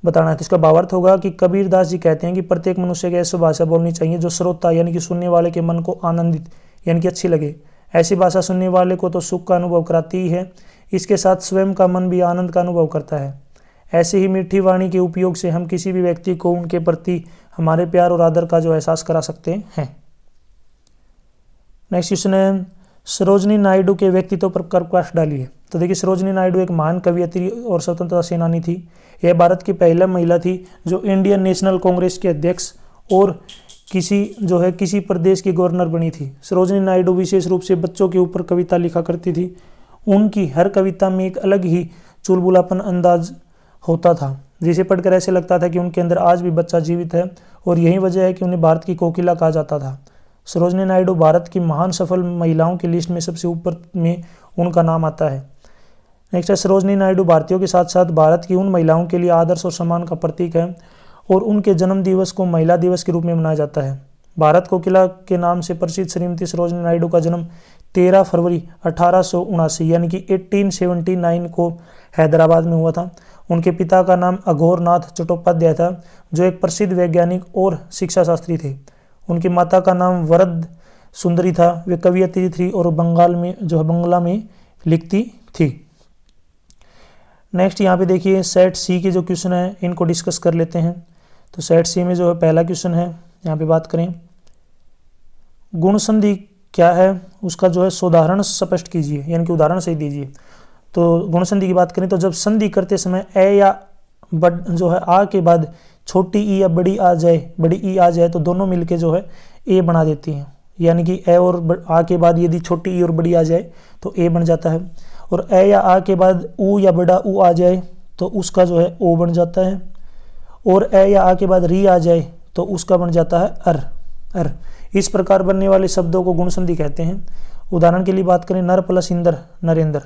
बताना है। तो इसका भावार्थ होगा कि कबीरदास जी कहते हैं कि प्रत्येक मनुष्य को ऐसी भाषा बोलनी चाहिए जो श्रोता यानी कि सुनने वाले के मन को आनंदित यानी कि अच्छी लगे। ऐसी भाषा सुनने वाले को तो सुख का अनुभव कराती ही है, इसके साथ स्वयं का मन भी आनंद का अनुभव करता है। ऐसे ही मीठी वाणी के उपयोग से हम किसी भी व्यक्ति को उनके प्रति हमारे प्यार और आदर का जो एहसास करा सकते हैं। नेक्स्ट क्वेश्चन है, सरोजनी नायडू के व्यक्तित्व पर प्रकाश डालिए। तो देखिए सरोजनी नायडू एक महान कवयित्री और स्वतंत्रता सेनानी थी। यह भारत की पहली महिला थी जो इंडियन नेशनल कांग्रेस के अध्यक्ष और किसी प्रदेश की गवर्नर बनी थी। सरोजनी नायडू विशेष रूप से बच्चों के ऊपर कविता लिखा करती थी। उनकी हर कविता में एक अलग ही चुलबुलापन अंदाज होता था, जिसे पढ़कर ऐसे लगता था कि उनके अंदर आज भी बच्चा जीवित है और यही वजह है कि उन्हें भारत की कोकिला कहा जाता था। सरोजनी नायडू भारत की महान सफल महिलाओं की लिस्ट में सबसे ऊपर में उनका नाम आता है। नेक्स्ट है, सरोजनी नायडू भारतीयों के साथ साथ भारत की उन महिलाओं के लिए आदर्श और सम्मान का प्रतीक है और उनके जन्म दिवस को महिला दिवस के रूप में मनाया जाता है। भारत कोकिला के नाम से प्रसिद्ध श्रीमती सरोजनी नायडू का जन्म 13 फरवरी 1879 यानी कि 1879 को हैदराबाद में हुआ था। उनके पिता का नाम अघोरनाथ चट्टोपाध्याय था जो एक प्रसिद्ध वैज्ञानिक और शिक्षा शास्त्री थे। उनकी माता का नाम वरद सुंदरी था, वे कवयित्री थी और बंगला में लिखती थी। नेक्स्ट यहाँ पे देखिए सेट सी के जो क्वेश्चन है इनको डिस्कस कर लेते हैं। तो सेट सी में जो है पहला क्वेश्चन है, यहाँ पे बात करें गुण संधि क्या है उसका जो है सोदाहरण स्पष्ट कीजिए यानी कि उदाहरण सही दीजिए। तो गुण संधि की बात करें तो जब संधि करते समय ए या जो है आ के बाद छोटी ई या बड़ी ई आ जाए तो दोनों मिलके जो है ए बना देती हैं। यानी कि ए और आ के बाद यदि छोटी ई और बड़ी आ जाए तो ए बन जाता है, और ए या आ के बाद ऊ या बड़ा ऊ आ जाए तो उसका जो है ओ बन जाता है, और ए या आ के बाद री आ जाए तो उसका बन जाता है अर। इस प्रकार बनने वाले शब्दों को गुण संधि कहते हैं। उदाहरण के लिए बात करें, नर प्लस इंद्र नरेंद्र।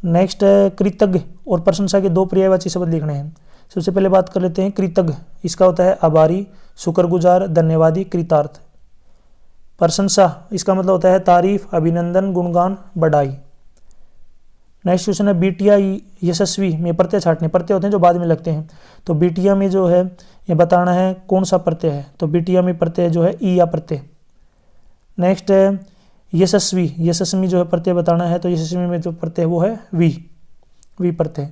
नेक्स्ट कृतज्ञ और प्रशंसा के दो पर्यायवाची शब्द लिखने हैं। सबसे पहले बात कर लेते हैं कृतज्ञ, इसका होता है आभारी, शुक्रगुजार, धन्यवादी, कृतार्थ। प्रशंसा इसका मतलब होता है तारीफ, अभिनंदन, गुणगान, बड़ाई। नेक्स्ट क्वेश्चन है बिटिया यशस्वी में प्रत्यय छाटने। प्रत्यय होते हैं जो बाद में लगते हैं, तो बिटिया में जो है ये बताना है कौन सा प्रत्यय है, तो बिटिया में प्रत्यय जो है ई या प्रत्यय। नेक्स्ट है यशस्वी, यशस्वी जो है प्रत्यय बताना है, तो यशस्वी में जो प्रत्यय वो है वी प्रत्यय।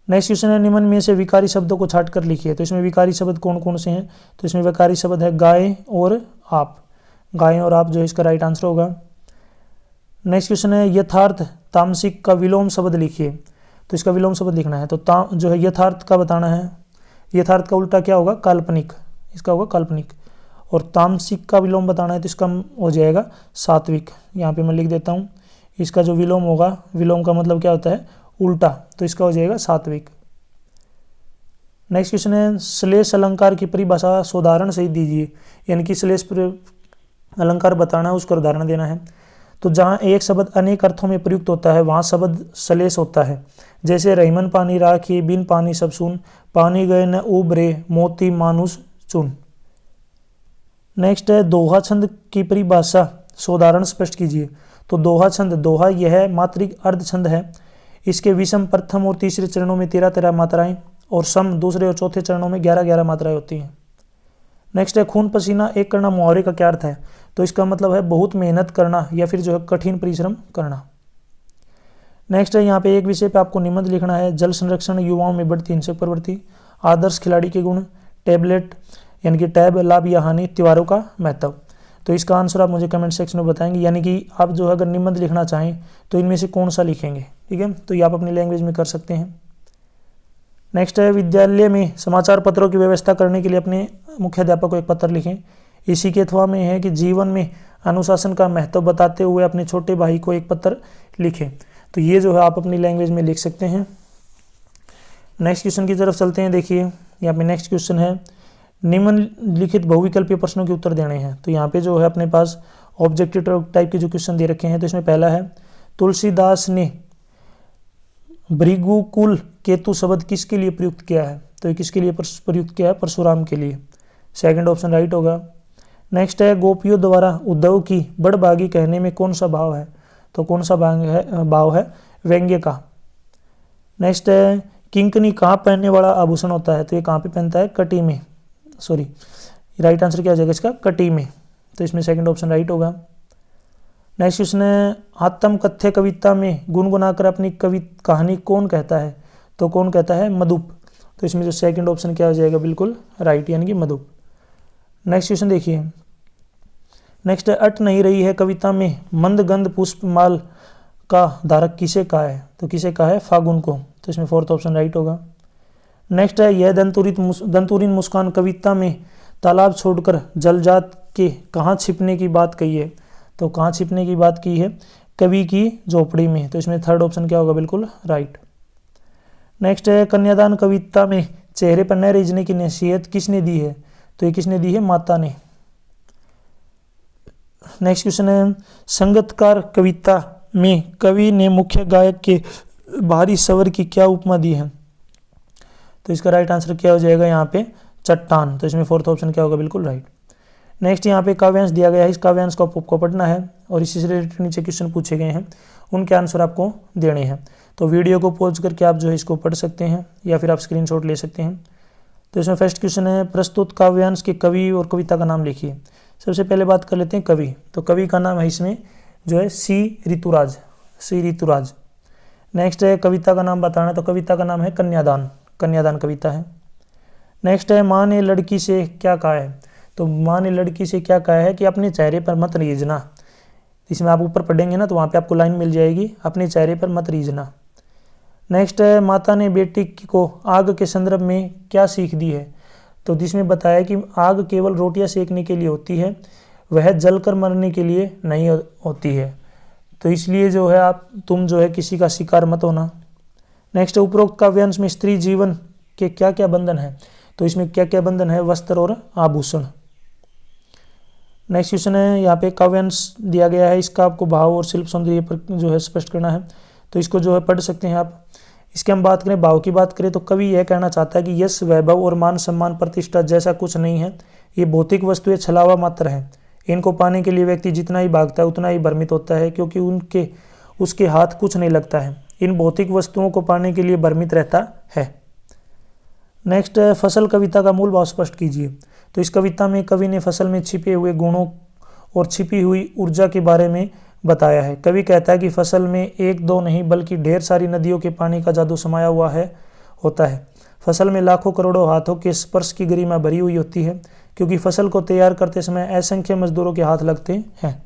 नेक्स्ट क्वेश्चन है निम्न में से विकारी शब्दों को छाट कर लिखिए। तो इसमें विकारी शब्द कौन कौन से हैं, तो इसमें विकारी शब्द है गाय और आप। गाय और आप जो है इसका राइट आंसर होगा। नेक्स्ट क्वेश्चन है यथार्थ तामसिक का विलोम शब्द लिखिए। तो इसका विलोम शब्द लिखना है, तो जो है यथार्थ का बताना है। यथार्थ का उल्टा क्या होगा, काल्पनिक, इसका होगा काल्पनिक। और तामसिक का विलोम बताना है तो इसका हो जाएगा सात्विक। यहाँ पे मैं लिख देता हूँ, इसका जो विलोम होगा, विलोम का मतलब क्या होता है उल्टा, तो इसका हो जाएगा सात्विक। नेक्स्ट क्वेश्चन है श्लेष अलंकार की परिभाषा सोदाहरण सहित दीजिए। यानी कि श्लेष अलंकार बताना है, उसका उदाहरण देना है। तो जहाँ एक शब्द अनेक अर्थों में प्रयुक्त होता है वहाँ शब्द श्लेष होता है। जैसे रहीमन पानी राखी, बिन पानी सब सुन, पानी गए न उबरे, मोती मानुष चुन। नेक्स्ट है दोहा छंद की परिभाषा सोदाहरण स्पष्ट कीजिए। तो दोहा छंद, दोहा यह मात्रिक अर्ध छंद है। इसके विषम प्रथम और तीसरे चरणों में 13-13 मात्राएं और सम दूसरे और चौथे चरणों में 11-11 मात्राएं होती हैं। नेक्स्ट है खून पसीना एक करना मुहावरे का क्या अर्थ है, तो इसका मतलब है बहुत मेहनत करना या फिर जो है कठिन परिश्रम करना। नेक्स्ट है यहाँ पे एक विषय पे आपको निबंध लिखना है, जल संरक्षण युवाओं में बढ़ती हिंसक प्रवृत्ति, आदर्श खिलाड़ी के गुण, टैबलेट यानी कि टैब लाभ या हानि, त्योहारों का महत्व। तो इसका आंसर आप मुझे कमेंट सेक्शन में बताएंगे। यानी कि आप जो है अगर निबंध लिखना चाहें तो इनमें से कौन सा लिखेंगे, ठीक है, तो ये आप अपनी लैंग्वेज में कर सकते हैं। नेक्स्ट है विद्यालय में समाचार पत्रों की व्यवस्था करने के लिए अपने मुख्याध्यापक को एक पत्र लिखें। इसी के अथवा में है कि जीवन में अनुशासन का महत्व बताते हुए अपने छोटे भाई को एक पत्र लिखें। तो ये जो है आप अपनी लैंग्वेज में लिख सकते हैं। नेक्स्ट क्वेश्चन की तरफ चलते हैं। देखिए यहाँ पे नेक्स्ट क्वेश्चन है निम्नलिखित बहुविकल्पीय प्रश्नों के उत्तर देने हैं। तो यहाँ पे जो है अपने पास ऑब्जेक्टिव टाइप के जो क्वेश्चन दे रखे हैं। तो इसमें पहला है तुलसीदास ने भृगुकुल केतु शब्द किसके लिए प्रयुक्त किया है, तो ये किसके लिए प्रयुक्त किया है, परशुराम के लिए। सेकंड ऑप्शन राइट होगा। नेक्स्ट है गोपियों द्वारा उद्धव की बड़भागी कहने में कौन सा भाव है, तो कौन सा भाव है, व्यंग्य का। नेक्स्ट है किंकनी कहाँ पहनने वाला आभूषण होता है, तो ये कहाँ पे पहनता है, कटी में, सॉरी राइट आंसर क्या हो जाएगा इसका, कटी में। तो इसमें सेकंड ऑप्शन राइट होगा। नेक्स्ट क्वेश्चन है आत्म कथ्य कविता में गुनगुनाकर अपनी कहानी कौन कहता है, तो कौन कहता है, मधुप। तो इसमें जो सेकंड ऑप्शन क्या हो जाएगा, बिल्कुल राइट, यानी कि मधुप। नेक्स्ट क्वेश्चन देखिए। नेक्स्ट है अट नहीं रही है कविता में मंद गंध पुष्पमाल का धारक किसे कहा है, तो किसे कहा है, फागुन को। तो इसमें फोर्थ ऑप्शन राइट होगा। नेक्स्ट है यह दंतुरीन मुस्कान कविता में तालाब छोड़कर जलजात के कहाँ छिपने की बात कही है, तो कहाँ छिपने की बात की है, कवि की झोपड़ी में। तो इसमें थर्ड ऑप्शन क्या होगा, बिल्कुल राइट। नेक्स्ट है कन्यादान कविता में चेहरे पर न रेजने की नसीहत किसने दी है, तो ये किसने दी है, माता ने। नेक्स्ट क्वेश्चन है संगतकार कविता में कवि ने मुख्य गायक के बाहरी स्वर की क्या उपमा दी है, तो इसका राइट आंसर क्या हो जाएगा यहाँ पे, चट्टान। तो इसमें फोर्थ ऑप्शन क्या होगा, बिल्कुल राइट। नेक्स्ट यहाँ पे काव्यांश दिया गया है, इस काव्यांश को आपको पढ़ना है और इसी से रिलेटेड नीचे क्वेश्चन पूछे गए हैं, उनके आंसर आपको देने हैं। तो वीडियो को पॉज करके आप जो है इसको पढ़ सकते हैं या फिर आप स्क्रीनशॉट ले सकते हैं। तो इसमें फर्स्ट क्वेश्चन है प्रस्तुत काव्यांश के कवि और कविता का नाम लिखिए। सबसे पहले बात कर लेते हैं कवि। तो कवि का नाम है इसमें जो है सी ऋतुराज। नेक्स्ट है कविता का नाम बताना, तो कविता का नाम है कन्यादान कविता है। नेक्स्ट है माँ ने लड़की से क्या कहा है, तो माँ ने लड़की से क्या कहा है कि अपने चेहरे पर मत रीझना। इसमें आप ऊपर पढ़ेंगे ना तो वहाँ पे आपको लाइन मिल जाएगी, अपने चेहरे पर मत रीझना। नेक्स्ट है माता ने बेटी को आग के संदर्भ में क्या सीख दी है, तो जिसमें बताया कि आग केवल रोटियां सेकने के लिए होती है, वह जलकर मरने के लिए नहीं होती है। तो इसलिए जो है तुम जो है किसी का शिकार मत होना। नेक्स्ट, उपरोक्त काव्यांश में स्त्री जीवन के क्या क्या बंधन है? तो इसमें क्या क्या बंधन है? वस्त्र और आभूषण। नेक्स्ट क्वेश्चन है, यहाँ पे काव्यांश दिया गया है, इसका आपको भाव और शिल्प सौंदर्य पर जो है स्पष्ट करना है। तो इसको जो है पढ़ सकते हैं आप। इसके हम बात करें, भाव की बात करें तो कवि यह कहना चाहता है कि यश, वैभव और मान सम्मान प्रतिष्ठा जैसा कुछ नहीं है, ये भौतिक वस्तुएं छलावा मात्र हैं। इनको पाने के लिए व्यक्ति जितना ही भागता है उतना ही भ्रमित होता है, क्योंकि उसके हाथ कुछ नहीं लगता है। इन भौतिक वस्तुओं को पाने के लिए भ्रमित रहता है। नेक्स्ट, फसल कविता का मूल भाव स्पष्ट कीजिए। तो इस कविता में कवि ने फसल में छिपे हुए गुणों और छिपी हुई ऊर्जा के बारे में बताया है। कवि कहता है कि फसल में एक दो नहीं बल्कि ढेर सारी नदियों के पानी का जादू समाया हुआ होता है। फसल में लाखों करोड़ों हाथों के स्पर्श की गरिमा भरी हुई होती है, क्योंकि फसल को तैयार करते समय असंख्य मजदूरों के हाथ लगते हैं।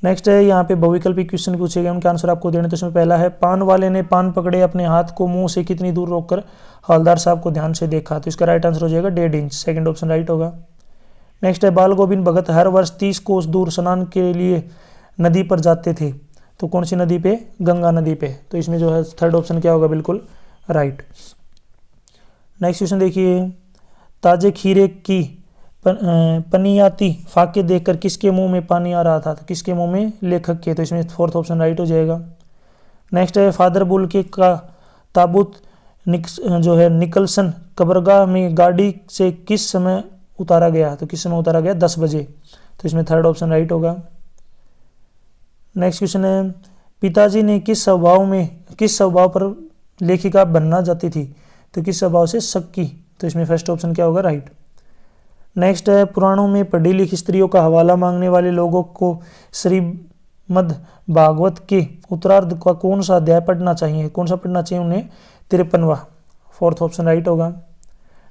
नेक्स्ट है, यहाँ पे बहुविकल्पी क्वेश्चन पूछे गए, उनके आंसर आपको देने। तो इसमें पहला है, पान वाले ने पान पकड़े अपने हाथ को मुंह से कितनी दूर रोककर हवलदार साहब को ध्यान से देखा। तो इसका राइट आंसर हो जाएगा 1.5 इंच। सेकंड ऑप्शन राइट होगा। नेक्स्ट है, बाल गोविंद भगत हर वर्ष 30 कोस दूर स्नान के लिए नदी पर जाते थे। तो कौन सी नदी पे? गंगा नदी पे। तो इसमें जो है थर्ड ऑप्शन क्या होगा? बिल्कुल राइट। नेक्स्ट क्वेश्चन देखिए, ताजे खीरे की पनियाती फाके देखकर किसके मुंह में पानी आ रहा था? तो किसके मुंह में? लेखक के। तो इसमें फोर्थ ऑप्शन राइट हो जाएगा। नेक्स्ट है, फादर बुल्के का ताबूत जो है निकलसन कब्रगाह में गाड़ी से किस समय उतारा गया? तो किस समय उतारा गया? 10 बजे। तो इसमें थर्ड ऑप्शन राइट होगा। नेक्स्ट क्वेश्चन है, पिताजी ने किस स्वभाव पर लेखिका बनना चाहती थी? तो किस स्वभाव से? शक की। तो इसमें फर्स्ट ऑप्शन क्या होगा? राइट। नेक्स्ट है, पुराणों में पढ़ी लिखी स्त्रियों का हवाला मांगने वाले लोगों को श्रीमद् भागवत के उत्तरार्ध का कौन सा अध्याय पढ़ना चाहिए? कौन सा पढ़ना चाहिए उन्हें? 53वां। फोर्थ ऑप्शन राइट होगा।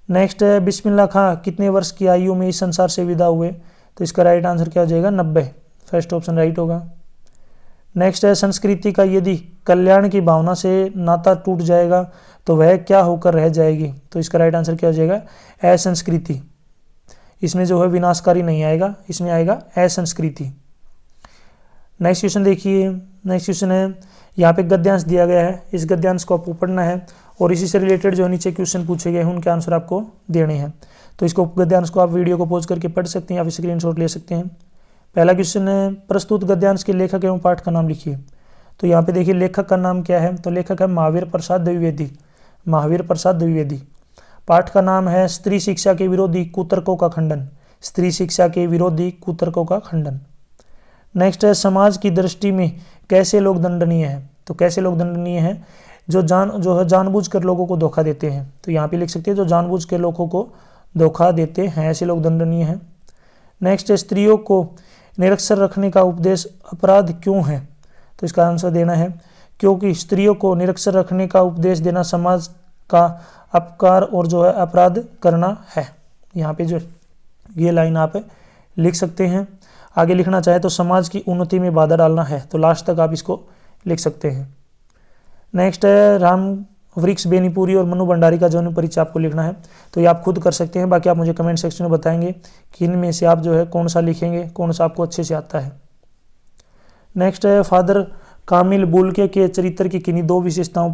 नेक्स्ट है, बिस्मिल्लाह खां कितने वर्ष की आयु में इस संसार से विदा हुए? तो इसका राइट आंसर क्या हो जाएगा? 90। फर्स्ट ऑप्शन राइट होगा। नेक्स्ट है, संस्कृति का यदि कल्याण की भावना से नाता टूट जाएगा तो वह क्या होकर रह जाएगी? तो इसका राइट आंसर क्या हो जाएगा? असंस्कृति। इसमें जो है विनाशकारी नहीं आएगा, इसमें आएगा असंस्कृति। नेक्स्ट क्वेश्चन देखिए। नेक्स्ट क्वेश्चन है, यहाँ पे गद्यांश दिया गया है, इस गद्यांश को आपको पढ़ना है और इसी से रिलेटेड जो नीचे क्वेश्चन पूछे गए हैं उनके आंसर आपको देने हैं। तो इसको गद्यांश को आप वीडियो को पॉज करके पढ़ सकते हैं या फिर स्क्रीनशॉट ले सकते हैं। पहला क्वेश्चन है, प्रस्तुत गद्यांश के लेखक एवं पाठ का नाम लिखिए। तो यहाँ पे देखिए लेखक का नाम क्या है? तो लेखक है महावीर प्रसाद द्विवेदी। महावीर प्रसाद द्विवेदी। पाठ का नाम है स्त्री शिक्षा के विरोधी कुतर्कों का खंडन। स्त्री शिक्षा के विरोधी कुतर्कों का खंडन। नेक्स्ट है, समाज की दृष्टि में कैसे लोग दंडनीय हैं? तो कैसे लोग दंडनीय हैं? जो है जानबूझकर लोगों को धोखा देते हैं। तो यहाँ पे लिख सकते हैं जो जानबूझ के लोगों को धोखा देते हैं ऐसे लोग दंडनीय हैं। नेक्स्ट है, स्त्रियों को निरक्षर रखने का उपदेश अपराध क्यों है? तो इसका आंसर देना है क्योंकि स्त्रियों को निरक्षर रखने का उपदेश देना समाज का अपकार और जो है अपराध करना है। यहाँ पे जो ये लाइन आप लिख सकते हैं। आगे लिखना चाहे तो समाज की उन्नति में बाधा डालना है, तो लास्ट तक आप इसको लिख सकते हैं। नेक्स्ट है, राम वृक्ष बेनीपुरी और मनु भंडारी का जौन परिचय आपको लिखना है। तो ये आप खुद कर सकते हैं, बाकी आप मुझे कमेंट सेक्शन में बताएंगे कि इनमें से आप जो है कौन सा लिखेंगे, कौन सा आपको अच्छे से आता है। नेक्स्ट है, फादर कामिल बुल्के के चरित्र की किन्हीं 2 विशेषताओं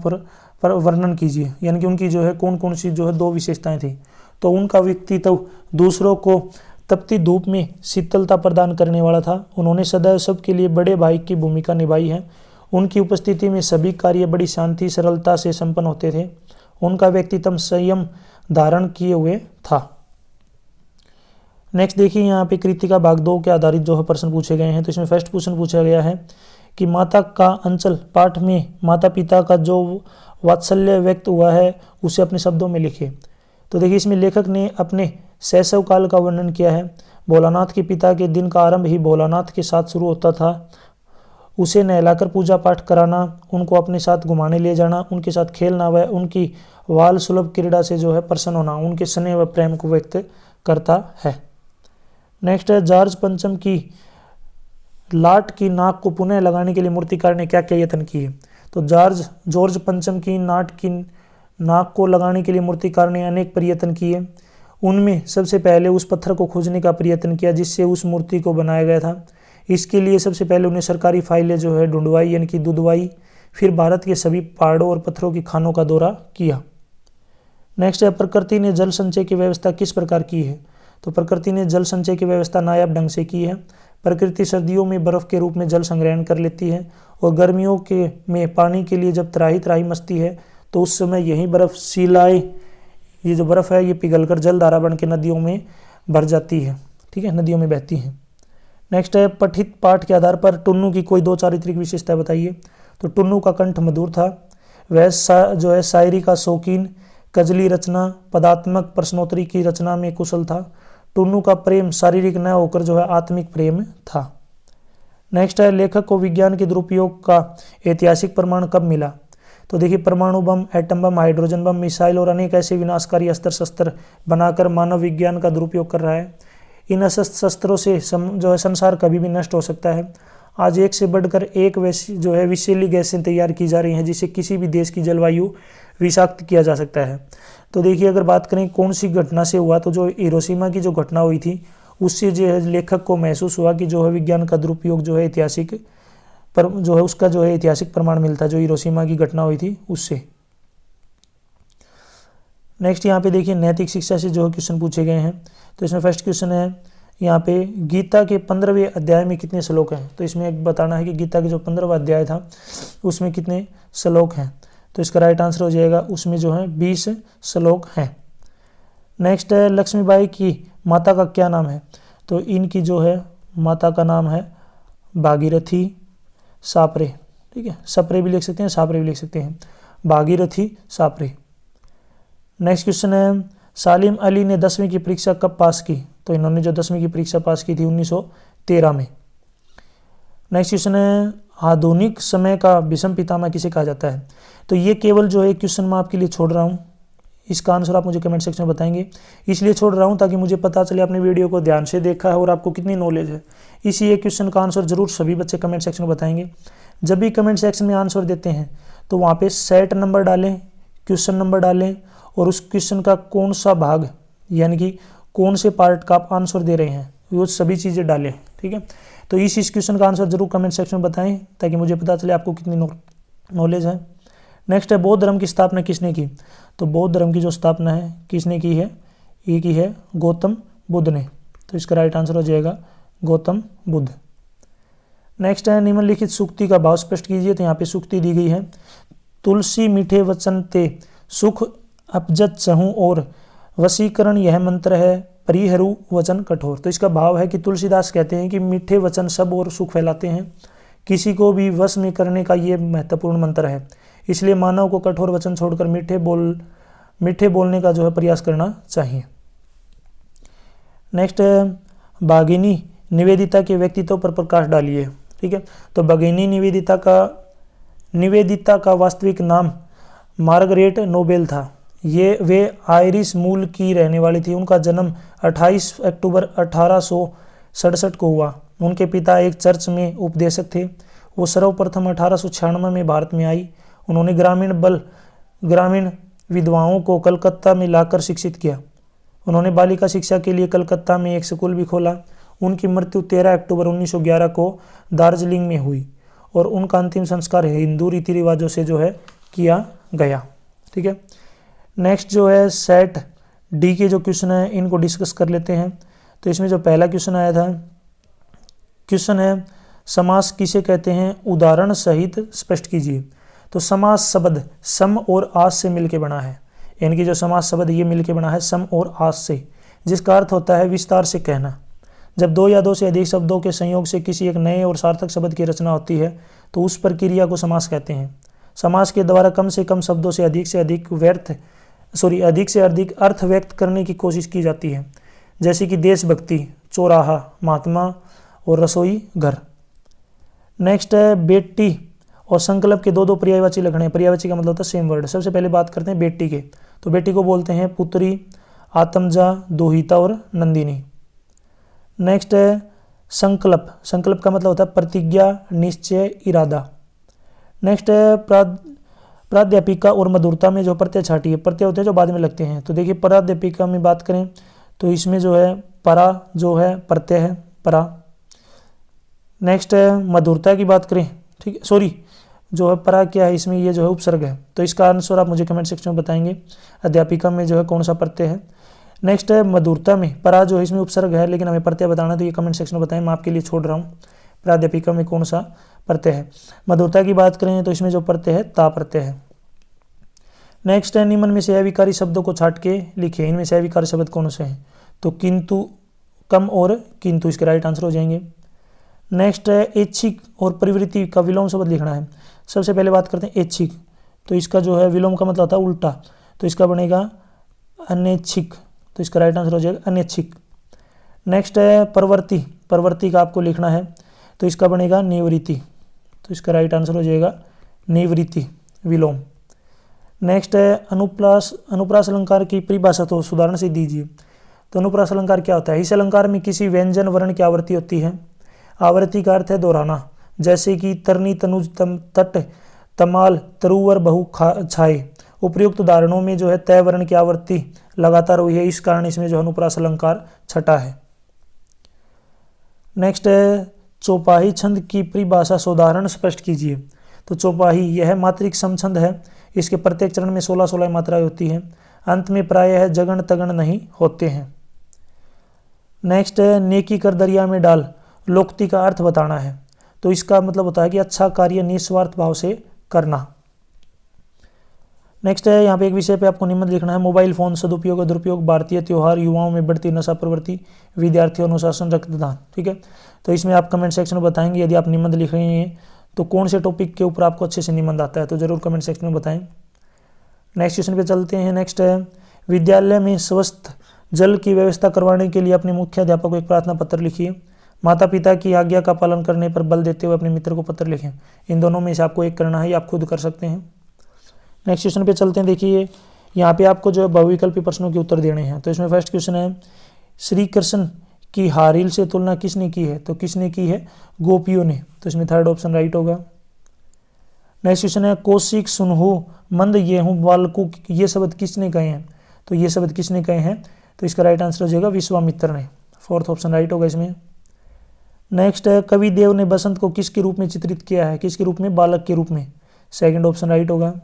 पर वर्णन कीजिए, यानी कि उनकी जो है कौन कौन सी जो है 2 विशेषताएं थी। तो उनका व्यक्तित्व दूसरों को तपती धूप में शीतलता प्रदान करने वाला था। उन्होंने सदैव सबके लिए बड़े भाई की भूमिका निभाई है। उनकी उपस्थिति में सभी कार्य बड़ी शांति सरलता से संपन्न होते थे। उनका व्यक्तित्व संयम धारण किए हुए था। नेक्स्ट देखिए, यहाँ पे कृतिका भाग 2 के आधारित जो है प्रश्न पूछे गए हैं। तो इसमें फर्स्ट क्वेश्चन पूछा गया है कि माता का अंचल पाठ में माता पिता का जो वात्सल्य व्यक्त हुआ है उसे अपने शब्दों में लिखे। तो देखिए इसमें लेखक ने अपने शैशव काल का वर्णन किया है। भोलानाथ के पिता के दिन का आरंभ ही भोलानाथ के साथ शुरू होता था। उसे नहलाकर पूजा पाठ कराना, उनको अपने साथ घुमाने ले जाना, उनके साथ खेलना व उनकी वाल सुलभ क्रीड़ा से जो है प्रसन्न होना उनके स्नेह व प्रेम को व्यक्त करता है। नेक्स्ट है, जॉर्ज पंचम की लाट की नाक को पुनः लगाने के लिए मूर्तिकार ने क्या क्या यत्न किए। तो जॉर्ज पंचम की नाक को लगाने के लिए मूर्तिकार ने अनेक प्रयत्न किए। उनमें सबसे पहले उस पत्थर को खोजने का प्रयत्न किया जिससे उस मूर्ति को बनाया गया था। इसके लिए सबसे पहले उन्हें सरकारी फाइलें जो है ढूंढवाई यानी कि ढूंढवाई। फिर भारत के सभी पहाड़ों और पत्थरों की खानों का दौरा किया। नेक्स्ट है, प्रकृति ने जल संचय की व्यवस्था किस प्रकार की है? तो प्रकृति ने जल संचय की व्यवस्था नायाब ढंग से की है। प्रकृति सर्दियों में बर्फ के रूप में जल संग्रहण कर लेती है और गर्मियों के में पानी के लिए जब त्राही त्राही मचती है तो उस समय यही बर्फ शिलाएं, ये जो बर्फ है ये पिघलकर जलधारा बन के नदियों में भर जाती है। ठीक है, नदियों में बहती है। नेक्स्ट है, पठित पाठ के आधार पर टुन्नू की कोई 2 चारित्रिक विशेषता बताइए। तो टुन्नू का कंठ मधुर था, वह जो है शायरी का शौकीन, गजली रचना, पदात्मक प्रश्नोत्तरी की रचना में कुशल था। टुन्नू का प्रेम शारीरिक न होकर जो है आत्मिक प्रेम था। नेक्स्ट है, लेखक को विज्ञान के दुरुपयोग का ऐतिहासिक प्रमाण कब मिला? तो देखिए, परमाणु bomb, atom bomb, hydrogen bomb, missile और अनेक ऐसे विनाशकारी अस्त्र शस्त्र बनाकर मानव विज्ञान का दुरुपयोग कर रहा है। इन अस्त्र शस्त्रों से जो है संसार कभी भी नष्ट हो सकता है। आज एक से बढ़कर एक जो है विषैली गैसें तैयार की जा रही हैं जिससे किसी भी देश की जलवायु विषाक्त किया जा सकता है। तो देखिए, अगर बात करें कौन सी घटना से हुआ, तो जो हिरोशिमा की जो घटना हुई थी उससे जो है लेखक को महसूस हुआ कि जो है विज्ञान का दुरुपयोग जो है ऐतिहासिक पर जो है उसका जो है ऐतिहासिक प्रमाण मिलता है, जो हिरोशिमा की घटना हुई थी उससे। नेक्स्ट यहाँ पे देखिए, नैतिक शिक्षा से जो क्वेश्चन पूछे गए हैं। तो इसमें फर्स्ट क्वेश्चन है यहाँ पे, गीता के 15वें अध्याय में कितने श्लोक हैं? तो इसमें एक बताना है कि गीता के जो 15वां अध्याय था उसमें कितने श्लोक हैं। तो इसका राइट आंसर हो जाएगा उसमें जो है 20 श्लोक हैं। नेक्स्ट है, लक्ष्मीबाई की माता का क्या नाम है? तो इनकी जो है माता का नाम है भागीरथी सापरे। ठीक है, सपरे भी लिख सकते हैं, सापरे भी लिख सकते हैं, भागीरथी सापरे। नेक्स्ट क्वेश्चन है, सालिम अली ने 10वीं की परीक्षा कब पास की? तो इन्होंने जो 10वीं की परीक्षा पास की थी 1913 में। नेक्स्ट क्वेश्चन है, आधुनिक समय का विषम पितामह किसे कहा जाता है? तो ये केवल जो है क्वेश्चन मैं आपके लिए छोड़ रहा हूँ, इसका आंसर आप मुझे कमेंट सेक्शन में बताएंगे। इसलिए छोड़ रहा हूँ ताकि मुझे पता चले आपने वीडियो को ध्यान से देखा है और आपको कितनी नॉलेज है। इसी एक क्वेश्चन का आंसर जरूर सभी बच्चे कमेंट सेक्शन में बताएंगे। जब भी कमेंट सेक्शन में आंसर देते हैं तो वहाँ पे सेट नंबर डालें, क्वेश्चन नंबर डालें और उस क्वेश्चन का कौन सा भाग यानी कि कौन से पार्ट का आप आंसर दे रहे हैं वो सभी चीज़ें डालें। ठीक है, तो इस क्वेश्चन का आंसर जरूर कमेंट सेक्शन में बताएं ताकि मुझे पता चले आपको कितनी नॉलेज है। नेक्स्ट है, बौद्ध धर्म की स्थापना किसने की? तो बौद्ध धर्म की जो स्थापना है किसने की है? ये की है गौतम बुद्ध ने। तो इसका राइट आंसर हो जाएगा गौतम बुद्ध। नेक्स्ट है, निम्नलिखित सूक्ति का भाव स्पष्ट कीजिए। तो यहाँ पे सूक्ति दी गई है, तुलसी मीठे वचन ते सुख अपजत चहूँ और वशीकरण यह मंत्र है, परिहरू वचन कठोर। तो इसका भाव है कि तुलसीदास कहते हैं कि मीठे वचन सब और सुख फैलाते हैं, किसी को भी वश में करने का ये महत्वपूर्ण मंत्र है, इसलिए मानव को कठोर वचन छोड़कर मीठे बोलने का जो है प्रयास करना चाहिए। नेक्स्ट है, भगिनी निवेदिता के व्यक्तित्व पर प्रकाश डालिए। ठीक है, तो भगिनी निवेदिता का वास्तविक नाम मार्गरेट नोबेल था। वे आयरिश मूल की रहने वाली थी। उनका जन्म 28 अक्टूबर 1867 को हुआ। उनके पिता एक चर्च में उपदेशक थे। वो सर्वप्रथम 1896 में भारत में आई। उन्होंने ग्रामीण विधवाओं को कलकत्ता में लाकर शिक्षित किया। उन्होंने बालिका शिक्षा के लिए कलकत्ता में एक स्कूल भी खोला। उनकी मृत्यु 13 अक्टूबर 1911 को दार्जिलिंग में हुई और उनका अंतिम संस्कार हिंदू रीति रिवाजों से जो है किया गया। ठीक है, नेक्स्ट जो है सेट डी के जो क्वेश्चन है इनको डिस्कस कर लेते हैं। तो इसमें जो पहला क्वेश्चन आया था, क्वेश्चन है समास किसे कहते हैं, उदाहरण सहित स्पष्ट कीजिए। तो समास शब्द सम और आस से मिलकर बना है, यानी कि जो समास शब्द ये मिलकर बना है सम और आस से, जिसका अर्थ होता है विस्तार से कहना। जब 2 या 2 से अधिक शब्दों के संयोग से किसी एक नए और सार्थक शब्द की रचना होती है तो उस प्रक्रिया को समास कहते हैं। समास के द्वारा कम से कम शब्दों से अधिक से अधिक अर्थ व्यक्त करने की कोशिश की जाती है, जैसे कि देशभक्ति, चौराहा, महात्मा और रसोई घर। नेक्स्ट है, बेटी और संकल्प के 2 पर्यायवाची लक्षण हैं। पर्यायवाची का मतलब होता है सेम वर्ड। सबसे पहले बात करते हैं बेटी के। तो बेटी को बोलते हैं पुत्री, आत्मजा, दोहिता और नंदिनी। नेक्स्ट है संकल्प। संकल्प का मतलब होता है प्रतिज्ञा, निश्चय, इरादा। नेक्स्ट है प्राध्यापिका और मधुरता में जो प्रत्यय छाटी है, प्रत्यय होते हैं जो बाद में लगते हैं। तो देखिए प्राध्यापिका में बात करें तो इसमें जो है परा जो है प्रत्यय है, परा। नेक्स्ट है मधुरता की बात करें, ठीक है, सॉरी जो है परा क्या है, इसमें ये जो है उपसर्ग है। तो इसका आंसर आप मुझे कमेंट सेक्शन में बताएंगे, अध्यापिका में जो है कौन सा प्रत्यय है। नेक्स्ट है मधुरता में परा जो है इसमें उपसर्ग है, लेकिन हमें प्रत्यय बताना, तो ये कमेंट सेक्शन में बताएं, मैं आपके लिए छोड़ रहा हूँ। प्राध्यापिका में कौन सा प्रत्यय है। मधुरता की बात करें तो इसमें जो प्रत्यय है ता प्रत्यय है। नेक्स्ट है निम्न में से अविकारी शब्दों को छाट के लिखिए, इनमें से अविकारी शब्द कौन से हैं। तो किंतु, कम और किंतु इसके राइट आंसर हो जाएंगे। नेक्स्ट है ऐच्छिक और प्रवृत्ति का विलोम शब्द लिखना है। सबसे पहले बात करते हैं ऐच्छिक, तो इसका जो है विलोम का मतलब होता है उल्टा, तो इसका बनेगा अनैच्छिक, तो इसका राइट आंसर हो जाएगा अनैच्छिक। नेक्स्ट है प्रवृत्ति, प्रवृत्ति का आपको लिखना है, तो इसका बनेगा निवृत्ति, तो इसका राइट आंसर हो जाएगा निवृत्ति विलोम। नेक्स्ट है अनुप्रास, अनुप्रास अलंकार की परिभाषा तो उदाहरण से दीजिए। तो अनुप्रास अलंकार क्या होता है। इस अलंकार में किसी व्यंजन वर्ण की आवृत्ति होती है। आवृत्ति का अर्थ है दोहराना, जैसे कि तरनी, तनुज, तट, तमाल, तरुवर, बहु, छाए। उपयुक्त उदाहरणों में जो है तय वर्ण की आवृत्ति लगातार हुई है, इस कारण इसमें जो अनुप्रास अलंकार छठा है। नेक्स्ट है चौपाही छंद की परिभाषा सोदाहरण स्पष्ट कीजिए। तो चौपाही यह मात्रिक समछंद है, इसके प्रत्येक चरण में 16-16 मात्राएं होती हैं, अंत में प्रायः जगण तगण नहीं होते हैं। नेक्स्ट है नेकी कर दरिया में डाल, लोकोक्ति का अर्थ बताना है। तो इसका मतलब होता है कि अच्छा कार्य निस्वार्थ भाव से करना। नेक्स्ट है यहाँ पे एक विषय पे आपको निबंध लिखना है, मोबाइल फोन सदुपयोग और दुरुपयोग, भारतीय त्योहार, युवाओं में बढ़ती नशा प्रवृत्ति, विद्यार्थी अनुशासन, रक्तदान। ठीक है, तो इसमें आप कमेंट सेक्शन में बताएंगे यदि आप निबंध लिख रहे हैं तो कौन से टॉपिक के ऊपर आपको अच्छे से निबंध आता है, तो जरूर कमेंट सेक्शन में बताएं। नेक्स्ट क्वेश्चन पे चलते हैं। नेक्स्ट है विद्यालय में स्वस्थ जल की व्यवस्था करवाने के लिए अपने मुख्य अध्यापक को एक प्रार्थना पत्र लिखिए। माता पिता की आज्ञा का पालन करने पर बल देते हुए अपने मित्र को पत्र लिखें। इन दोनों में से आपको एक करना है, या आप खुद कर सकते हैं। नेक्स्ट क्वेश्चन पे चलते हैं। देखिए यहाँ पे आपको जो है बहुविकल्पी प्रश्नों के उत्तर देने हैं। तो इसमें फर्स्ट क्वेश्चन है श्री कृष्ण की हारिल से तुलना किसने की है। तो किसने की है, गोपियों ने। तो इसमें थर्ड ऑप्शन राइट होगा। नेक्स्ट क्वेश्चन है कौशिक, सुनहु, मंद, गेहूं, बालकु, ये शब्द किसने कहे हैं। तो ये शब्द किसने कहे हैं, तो इसका राइट आंसर हो जाएगा विश्वामित्र ने। फोर्थ ऑप्शन राइट होगा इसमें। नेक्स्ट है कवि देव ने बसंत को किसके रूप में चित्रित किया है, किसके रूप में, बालक के रूप में। सेकंड ऑप्शन राइट होगा।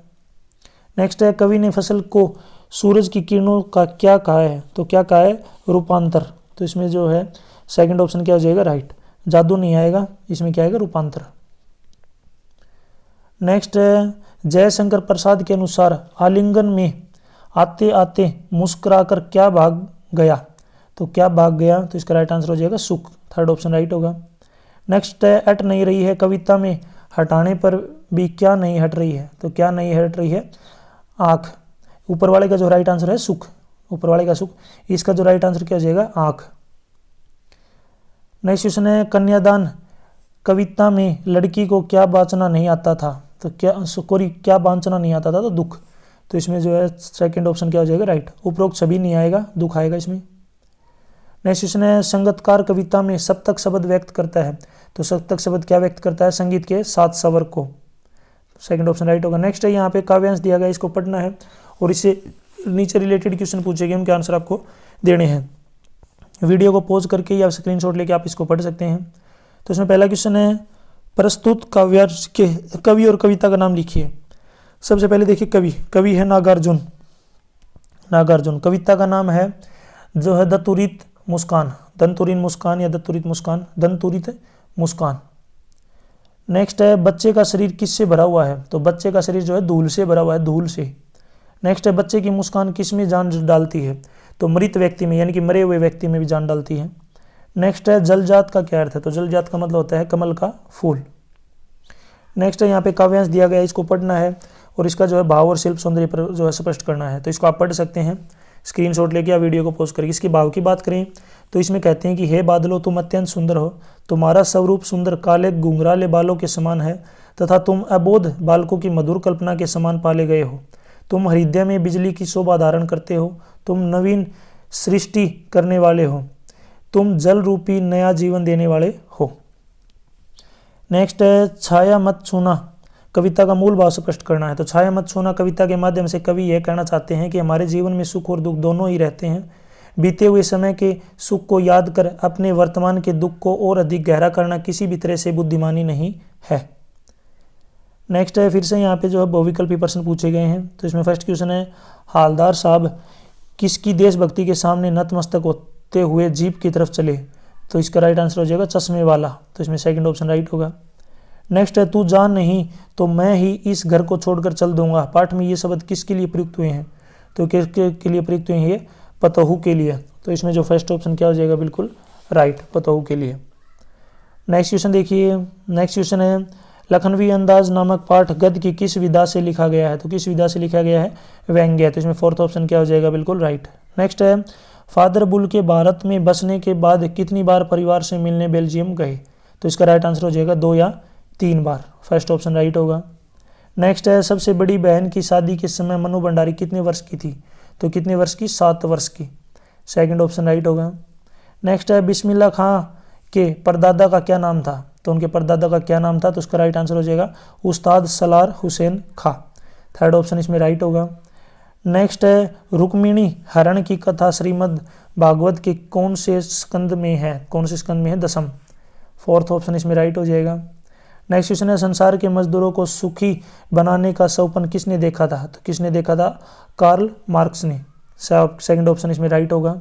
नेक्स्ट है कवि ने फसल को सूरज की किरणों का क्या कहा है। तो क्या कहा है, रूपांतर। तो इसमें जो है सेकंड ऑप्शन क्या हो जाएगा, राइट। जादू नहीं आएगा, इसमें क्या आएगा, रूपांतर। नेक्स्ट है जयशंकर प्रसाद के अनुसार आलिंगन में आते आते मुस्कुराकर क्या भाग गया। तो क्या भाग गया, तो इसका राइट आंसर हो जाएगा सुख। थर्ड ऑप्शन राइट होगा। नेक्स्ट है हट नहीं रही है, कविता में हटाने पर भी क्या नहीं हट रही है। तो क्या नहीं हट रही है, आँख। ऊपर वाले का जो राइट आंसर है सुख, ऊपर वाले का सुख, इसका जो राइट आंसर क्या हो जाएगा, आँख। नेक्स्ट क्वेश्चन है कन्यादान कविता में लड़की को क्या बाँचना नहीं आता था। तो क्या बाँचना नहीं आता था, तो दुख। तो इसमें जो है सेकंड ऑप्शन क्या हो जाएगा, राइट। उपरोक्त सभी नहीं आएगा, दुख आएगा इसमें। नेक्स्ट क्वेश्चन है संगीतकार कविता में सप्तक शब्द व्यक्त करता है। तो सप्तक शब्द क्या व्यक्त करता है, संगीत के 7 स्वर को। सेकंड ऑप्शन राइट होगा। नेक्स्ट है यहाँ पे काव्यांश दिया गया, इसको पढ़ना है और इससे नीचे रिलेटेड क्वेश्चन पूछे गए, उनके आंसर आपको देने हैं। वीडियो को पॉज करके या स्क्रीनशॉट लेके आप इसको पढ़ सकते हैं। तो इसमें पहला क्वेश्चन है प्रस्तुत काव्यांश के कवि और कविता का नाम लिखिए। सबसे पहले देखिए कवि है नागार्जुन। कविता का नाम है जो है दंतुरित मुस्कान, दंतुरिन मुस्कान या दंतुरित मुस्कान, दंतुरित मुस्कान। नेक्स्ट है बच्चे का शरीर किससे भरा हुआ है। तो बच्चे का शरीर जो है धूल से भरा हुआ है, धूल से। नेक्स्ट है बच्चे की मुस्कान किस में जान डालती है। तो मृत व्यक्ति में, यानी कि मरे हुए व्यक्ति में भी जान डालती है। नेक्स्ट है जलजात का क्या अर्थ है। तो जलजात का मतलब होता है कमल का फूल। नेक्स्ट है यहाँ पे काव्यांश दिया गया, इसको पढ़ना है और इसका जो है भाव और शिल्प सौंदर्य पर जो है स्पष्ट करना है। तो इसको आप पढ़ सकते हैं, स्क्रीनशॉट लेके या वीडियो को पॉज करके। इसके भाव की बात करें तो इसमें कहते हैं कि हे बादलों तुम अत्यंत सुंदर हो, तुम्हारा स्वरूप सुंदर काले घुंघराले बालों के समान है तथा तुम अबोध बालकों की मधुर कल्पना के समान पाले गए हो। तुम हृदय में बिजली की शोभा धारण करते हो, तुम नवीन सृष्टि करने वाले हो, तुम जल रूपी नया जीवन देने वाले हो। नेक्स्ट है छाया मत छूना कविता का मूल भाव स्पष्ट करना है। तो छाया मत छूना कविता के माध्यम से कवि यह कहना चाहते हैं कि हमारे जीवन में सुख और दुख दोनों ही रहते हैं। बीते हुए समय के सुख को याद कर अपने वर्तमान के दुख को और अधिक गहरा करना किसी भी तरह से बुद्धिमानी नहीं है। नेक्स्ट है, फिर से यहाँ पे जो है बहुविकल्पी प्रश्न पूछे गए हैं। तो इसमें फर्स्ट क्वेश्चन है, हालदार साहब किसकी देशभक्ति के सामने नतमस्तक होते हुए जीप की तरफ चले? तो इसका राइट आंसर हो जाएगा चश्मे वाला। तो इसमें सेकंड ऑप्शन राइट होगा। नेक्स्ट है, तू जान नहीं तो मैं ही इस घर को छोड़कर चल दूंगा। पाठ में ये शब्द किसके लिए प्रयुक्त हुए हैं? तो किसके लिए प्रयुक्त हुए हैं? ये पतोहू के लिए। तो इसमें जो फर्स्ट ऑप्शन क्या हो जाएगा? बिल्कुल राइट, पतोहू के लिए। नेक्स्ट क्वेश्चन देखिए। नेक्स्ट क्वेश्चन है, लखनवी अंदाज नामक पाठ गद्य की किस विधा से लिखा गया है? तो किस विधा से लिखा गया है? व्यंग्य। तो इसमें फोर्थ ऑप्शन क्या हो जाएगा? बिल्कुल राइट। नेक्स्ट है, फादर बुल के भारत में बसने के बाद कितनी बार परिवार से मिलने बेल्जियम गए? तो इसका राइट आंसर हो जाएगा 2 या 3 बार। फर्स्ट ऑप्शन राइट होगा। नेक्स्ट है, सबसे बड़ी बहन की शादी के समय मनु भंडारी कितने वर्ष की थी? तो कितने वर्ष की? 7 वर्ष की। सेकंड ऑप्शन राइट होगा। नेक्स्ट है, बिस्मिल्लाह खां के परदादा का क्या नाम था? तो उनके परदादा का क्या नाम था? तो उसका राइट आंसर हो जाएगा उस्ताद सलार हुसैन खां। थर्ड ऑप्शन इसमें राइट होगा। नेक्स्ट है, रुक्मिणी हरण की कथा श्रीमद् भागवत के कौन से स्कंद में है? कौन से स्कंद में है? 10th। फोर्थ ऑप्शन इसमें राइट हो जाएगा। नेक्स्ट क्वेश्चन है, संसार के मजदूरों को सुखी बनाने का सपना किसने देखा था? तो किसने देखा था? कार्ल मार्क्स ने। सेकंड ऑप्शन इसमें राइट होगा।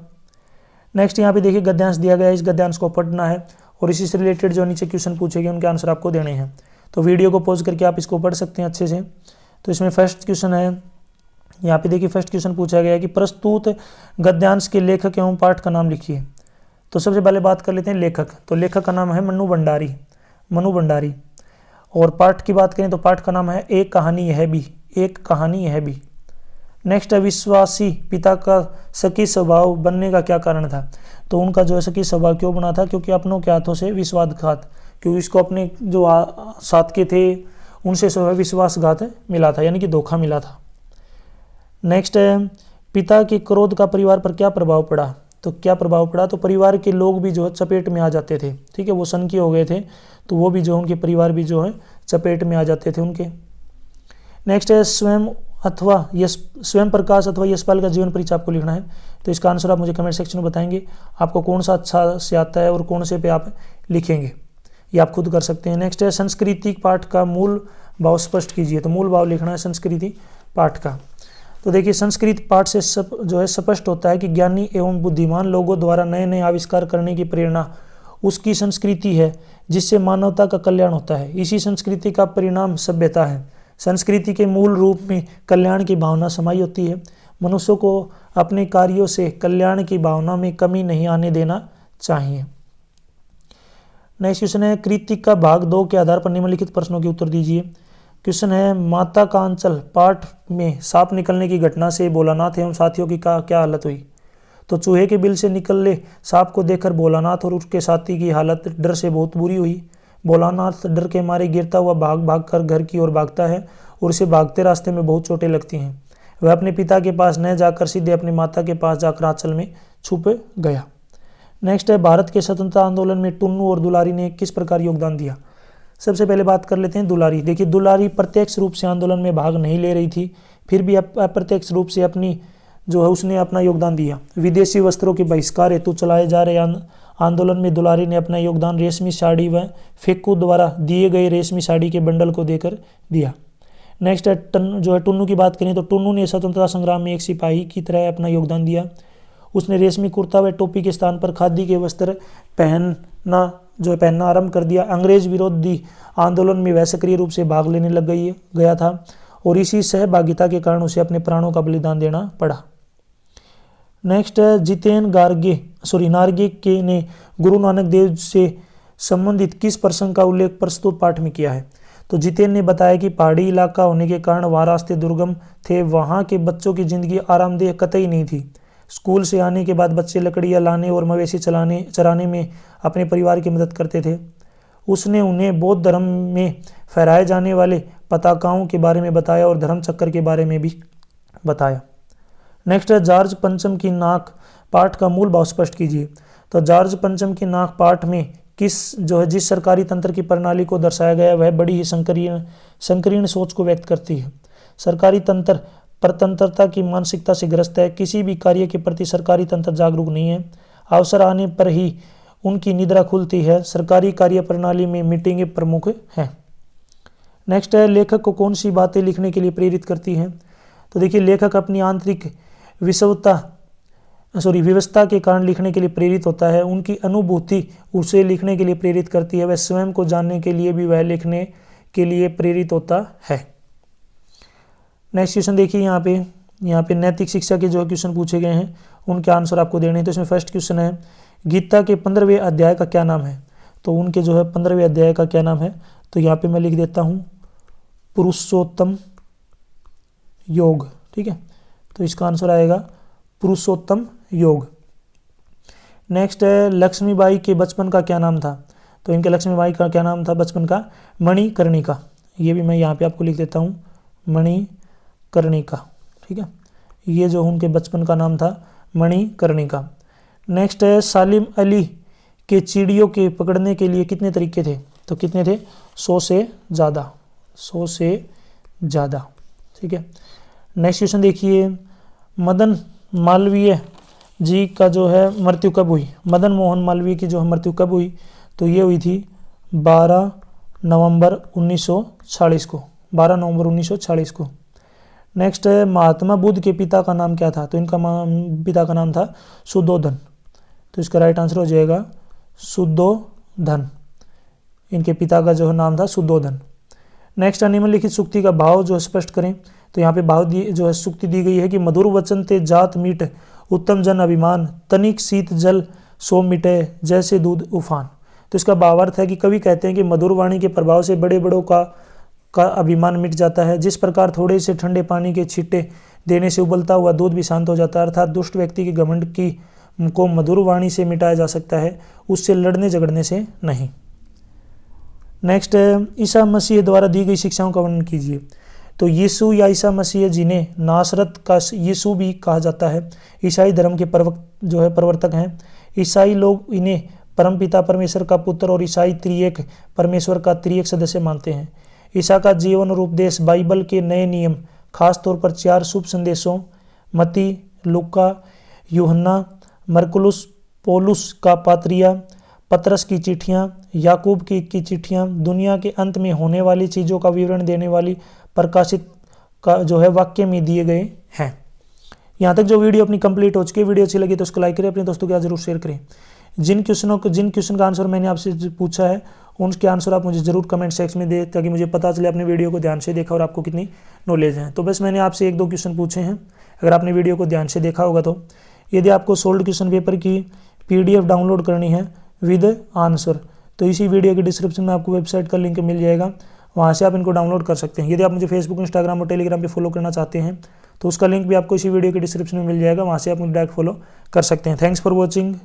नेक्स्ट यहाँ पे देखिए गद्यांश दिया गया है, इस गद्यांश को पढ़ना है और इसी से रिलेटेड जो नीचे क्वेश्चन पूछे गए उनके आंसर आपको देने हैं। तो वीडियो को पॉज करके आप इसको पढ़ सकते हैं अच्छे से। तो इसमें फर्स्ट क्वेश्चन है, यहाँ पे देखिए फर्स्ट क्वेश्चन पूछा गया है कि प्रस्तुत गद्यांश के लेखक एवं पाठ का नाम लिखिए। तो सबसे पहले बात कर लेते हैं लेखक। तो लेखक का नाम है मनु भंडारी। और पाठ की बात करें तो पाठ का नाम है एक कहानी यह भी। नेक्स्ट है, विश्वासी पिता का सकी स्वभाव बनने का क्या कारण था? तो उनका जो है सकी स्वभाव क्यों बना था? क्योंकि अपनों के हाथों से विश्वासघात, क्योंकि इसको अपने जो साथ के थे उनसे जो है विश्वासघात मिला था, यानी कि धोखा मिला था। नेक्स्ट है, पिता के क्रोध का परिवार पर क्या प्रभाव पड़ा? तो क्या प्रभाव पड़ा? तो परिवार के लोग भी जो है चपेट में आ जाते थे। ठीक है, वो सनकी हो गए थे तो वो भी जो उनके परिवार भी जो है चपेट में आ जाते थे उनके। नेक्स्ट है, स्वयं प्रकाश अथवा यशपाल का जीवन परिचय आपको लिखना है। तो इसका आंसर आप मुझे कमेंट सेक्शन में बताएंगे आपको कौन सा अच्छा से आता है और कौन से पे आप लिखेंगे, ये आप खुद कर सकते हैं। नेक्स्ट है, सांस्कृतिक पाठ का मूल भाव स्पष्ट कीजिए। तो मूल भाव लिखना है संस्कृति पाठ का। तो देखिए संस्कृत पाठ से जो है स्पष्ट होता है कि ज्ञानी एवं बुद्धिमान लोगों द्वारा नए नए आविष्कार करने की प्रेरणा उसकी संस्कृति है जिससे मानवता का कल्याण होता है। इसी संस्कृति का परिणाम सभ्यता है। संस्कृति के मूल रूप में कल्याण की भावना समाई होती है। मनुष्य को अपने कार्यों से कल्याण की भावना में कमी नहीं आने देना चाहिए। नेक्स्ट क्वेश्चन है, कृतिक का भाग 2 के आधार पर निम्नलिखित प्रश्नों के उत्तर दीजिए। क्वेश्चन है, माता का अंचल पाठ में सांप निकलने की घटना से भोलानाथ एवं साथियों की क्या हालत हुई? तो चूहे के बिल से निकले सांप को देखकर भोलानाथ और उसके साथी की हालत डर से बहुत बुरी हुई। भोलानाथ डर के मारे गिरता हुआ भाग कर घर की ओर भागता है और उसे भागते रास्ते में बहुत चोटें लगती हैं। वह अपने पिता के पास न जाकर सीधे अपनी माता के पास जाकर आंचल में छुप गया। नेक्स्ट है, भारत के स्वतंत्रता आंदोलन में टुन्नू और दुलारी ने किस प्रकार योगदान दिया? सबसे पहले बात कर लेते हैं दुलारी। देखिए दुलारी प्रत्यक्ष रूप से आंदोलन में भाग नहीं ले रही थी, फिर भी अप्रत्यक्ष रूप से अपनी जो है उसने अपना योगदान दिया। विदेशी वस्त्रों के बहिष्कार हेतु चलाए जा रहे आंदोलन में दुलारी ने अपना योगदान रेशमी साड़ी व फेक्कू द्वारा दिए गए रेशमी साड़ी के बंडल को देकर दिया। नेक्स्ट है टुन्नू की बात करें तो टुन्नू ने स्वतंत्रता संग्राम में एक सिपाही की तरह अपना योगदान दिया। उसने रेशमी कुर्ता व टोपी के स्थान पर खादी के वस्त्र पहनना आरंभ कर दिया। अंग्रेज विरोधी आंदोलन में वह सक्रिय रूप से भाग लेने लग गया था और इसी सहभागिता के कारण उसे अपने प्राणों का बलिदान देना पड़ा। नेक्स्ट है, जितेन नार्गे के ने गुरु नानक देव से संबंधित किस प्रसंग का उल्लेख प्रस्तुत पाठ में किया है? तो जितेन ने बताया कि पहाड़ी इलाका होने के कारण वहाँ रास्ते दुर्गम थे, वहाँ के बच्चों की जिंदगी आरामदेह कतई नहीं थी। स्कूल से आने के बाद बच्चे लकड़ियाँ लाने और मवेशी चराने में अपने परिवार की मदद करते थे। उसने उन्हें बौद्ध धर्म में फहराए जाने वाले पताकाओं के बारे में बताया और धर्म चक्कर के बारे में भी बताया। नेक्स्ट है, जॉर्ज पंचम की नाक पाठ का मूल भाव स्पष्ट कीजिए। तो जॉर्ज पंचम की नाक पाठ में किस जो है जिस सरकारी तंत्र की प्रणाली को दर्शाया गया है वह बड़ी ही संकीर्ण सोच को व्यक्त करती है। सरकारी तंत्र परतंत्रता की मानसिकता से ग्रस्त है। किसी भी कार्य के प्रति सरकारी तंत्र जागरूक नहीं है। अवसर आने पर ही उनकी निद्रा खुलती है। सरकारी कार्य प्रणाली में मीटिंगें प्रमुख हैं। नेक्स्ट है, लेखक को कौन सी बातें लिखने के लिए प्रेरित करती हैं? तो देखिए, लेखक अपनी आंतरिक व्यवस्था के कारण लिखने के लिए प्रेरित होता है। उनकी अनुभूति उसे लिखने के लिए प्रेरित करती है। वह स्वयं को जानने के लिए भी वह लिखने के लिए प्रेरित होता है। नेक्स्ट क्वेश्चन देखिए, यहाँ पे नैतिक शिक्षा के जो क्वेश्चन पूछे गए हैं उनके आंसर आपको देने हैं। तो इसमें फर्स्ट क्वेश्चन है, गीता के 15वें अध्याय का क्या नाम है? तो उनके जो है 15वें अध्याय का क्या नाम है? तो यहाँ पे मैं लिख देता हूँ पुरुषोत्तम योग। ठीक है, तो इसका आंसर आएगा पुरुषोत्तम योग। नेक्स्ट है, लक्ष्मीबाई के बचपन का क्या नाम था? तो इनके लक्ष्मीबाई का क्या नाम था बचपन का? मणिकर्णिका। ये भी मैं यहाँ पे आपको लिख देता हूँ मणिकर्णिका। ठीक है, ये जो उनके बचपन का नाम था मणिकर्णिका। नेक्स्ट है, सालिम अली के चिड़ियों के पकड़ने के लिए कितने तरीके थे? तो कितने थे? 100 से ज़्यादा। 100 से ज़्यादा। ठीक है, नेक्स्ट क्वेश्चन देखिए, मदन मालवीय जी का जो है मृत्यु कब हुई? मदन मोहन मालवीय की जो है मृत्यु कब हुई? तो ये हुई थी 12 नवंबर 1940 को। 12 नवंबर 1940 को। नेक्स्ट है, महात्मा बुद्ध के पिता का नाम क्या था? तो इनका पिता का नाम था शुद्धोधन। तो इसका राइट आंसर हो जाएगा शुद्धोधन। इनके पिता का जो है नाम था शुद्धोधन। नेक्स्ट, निम्नलिखित सूक्ति का भाव जो है स्पष्ट करें। तो यहाँ पे भाव जो है सूक्ति दी गई है कि मधुर वचन ते जात मीट, उत्तम जन अभिमान, तनिक शीत जल सो मिटे, जैसे दूध उफान। तो इसका भावार्थ है कि कवि कहते हैं कि मधुर वाणी के प्रभाव से बड़े बड़ों का अभिमान मिट जाता है। जिस प्रकार थोड़े से ठंडे पानी के छींटे देने से उबलता हुआ दूध भी शांत हो जाता है। अर्थात दुष्ट व्यक्ति के घमंड को मधुर वाणी से मिटाया जा सकता है, उससे लड़ने झगड़ने से नहीं। नेक्स्ट, ईसा मसीह द्वारा दी गई शिक्षाओं का वर्णन कीजिए। तो यीशु या ईसा मसीह, जिन्हें नासरत का यीशु भी कहा जाता है, ईसाई धर्म के प्रवर्तक हैं। ईसाई लोग इन्हें परमपिता परमेश्वर का पुत्र और ईसाई त्रिएक परमेश्वर का त्रिएक सदस्य मानते हैं। ईसा का जीवन और उपदेश बाइबल के नए नियम, खासतौर पर 4 शुभ संदेशों मत्ती, लूका, यूहन्ना, मरकुलुस, पौलुस का पात्रिया, पतरस की चिट्ठियाँ, याकूब की चिट्ठियाँ, दुनिया के अंत में होने वाली चीज़ों का विवरण देने वाली प्रकाशित का जो है वाक्य में दिए गए हैं। यहाँ तक जो वीडियो अपनी कंप्लीट हो चुकी है। वीडियो अच्छी लगी तो उसको लाइक करें, अपने दोस्तों के साथ जरूर शेयर करें। जिन क्वेश्चन का आंसर मैंने आपसे पूछा है उनके आंसर आप मुझे जरूर कमेंट सेक्शन में दें, ताकि मुझे पता चले आपने वीडियो को ध्यान से देखा और आपको कितनी नॉलेज है। तो बस मैंने आपसे 1-2 क्वेश्चन पूछे हैं। अगर आपने वीडियो को ध्यान से देखा होगा तो यदि आपको सोल्ड क्वेश्चन पेपर की PDF डाउनलोड करनी है विद आंसर, तो इसी वीडियो के डिस्क्रिप्शन में आपको वेबसाइट का लिंक मिल जाएगा, वहाँ से आप इनको डाउनलोड कर सकते हैं। यदि आप मुझे फेसबुक, इंस्टाग्राम और टेलीग्राम पे फॉलो करना चाहते हैं तो उसका लिंक भी आपको इसी वीडियो के डिस्क्रिप्शन में मिल जाएगा, वहाँ से आप मुझे डायरेक्ट फॉलो कर सकते हैं। Thanks for watching.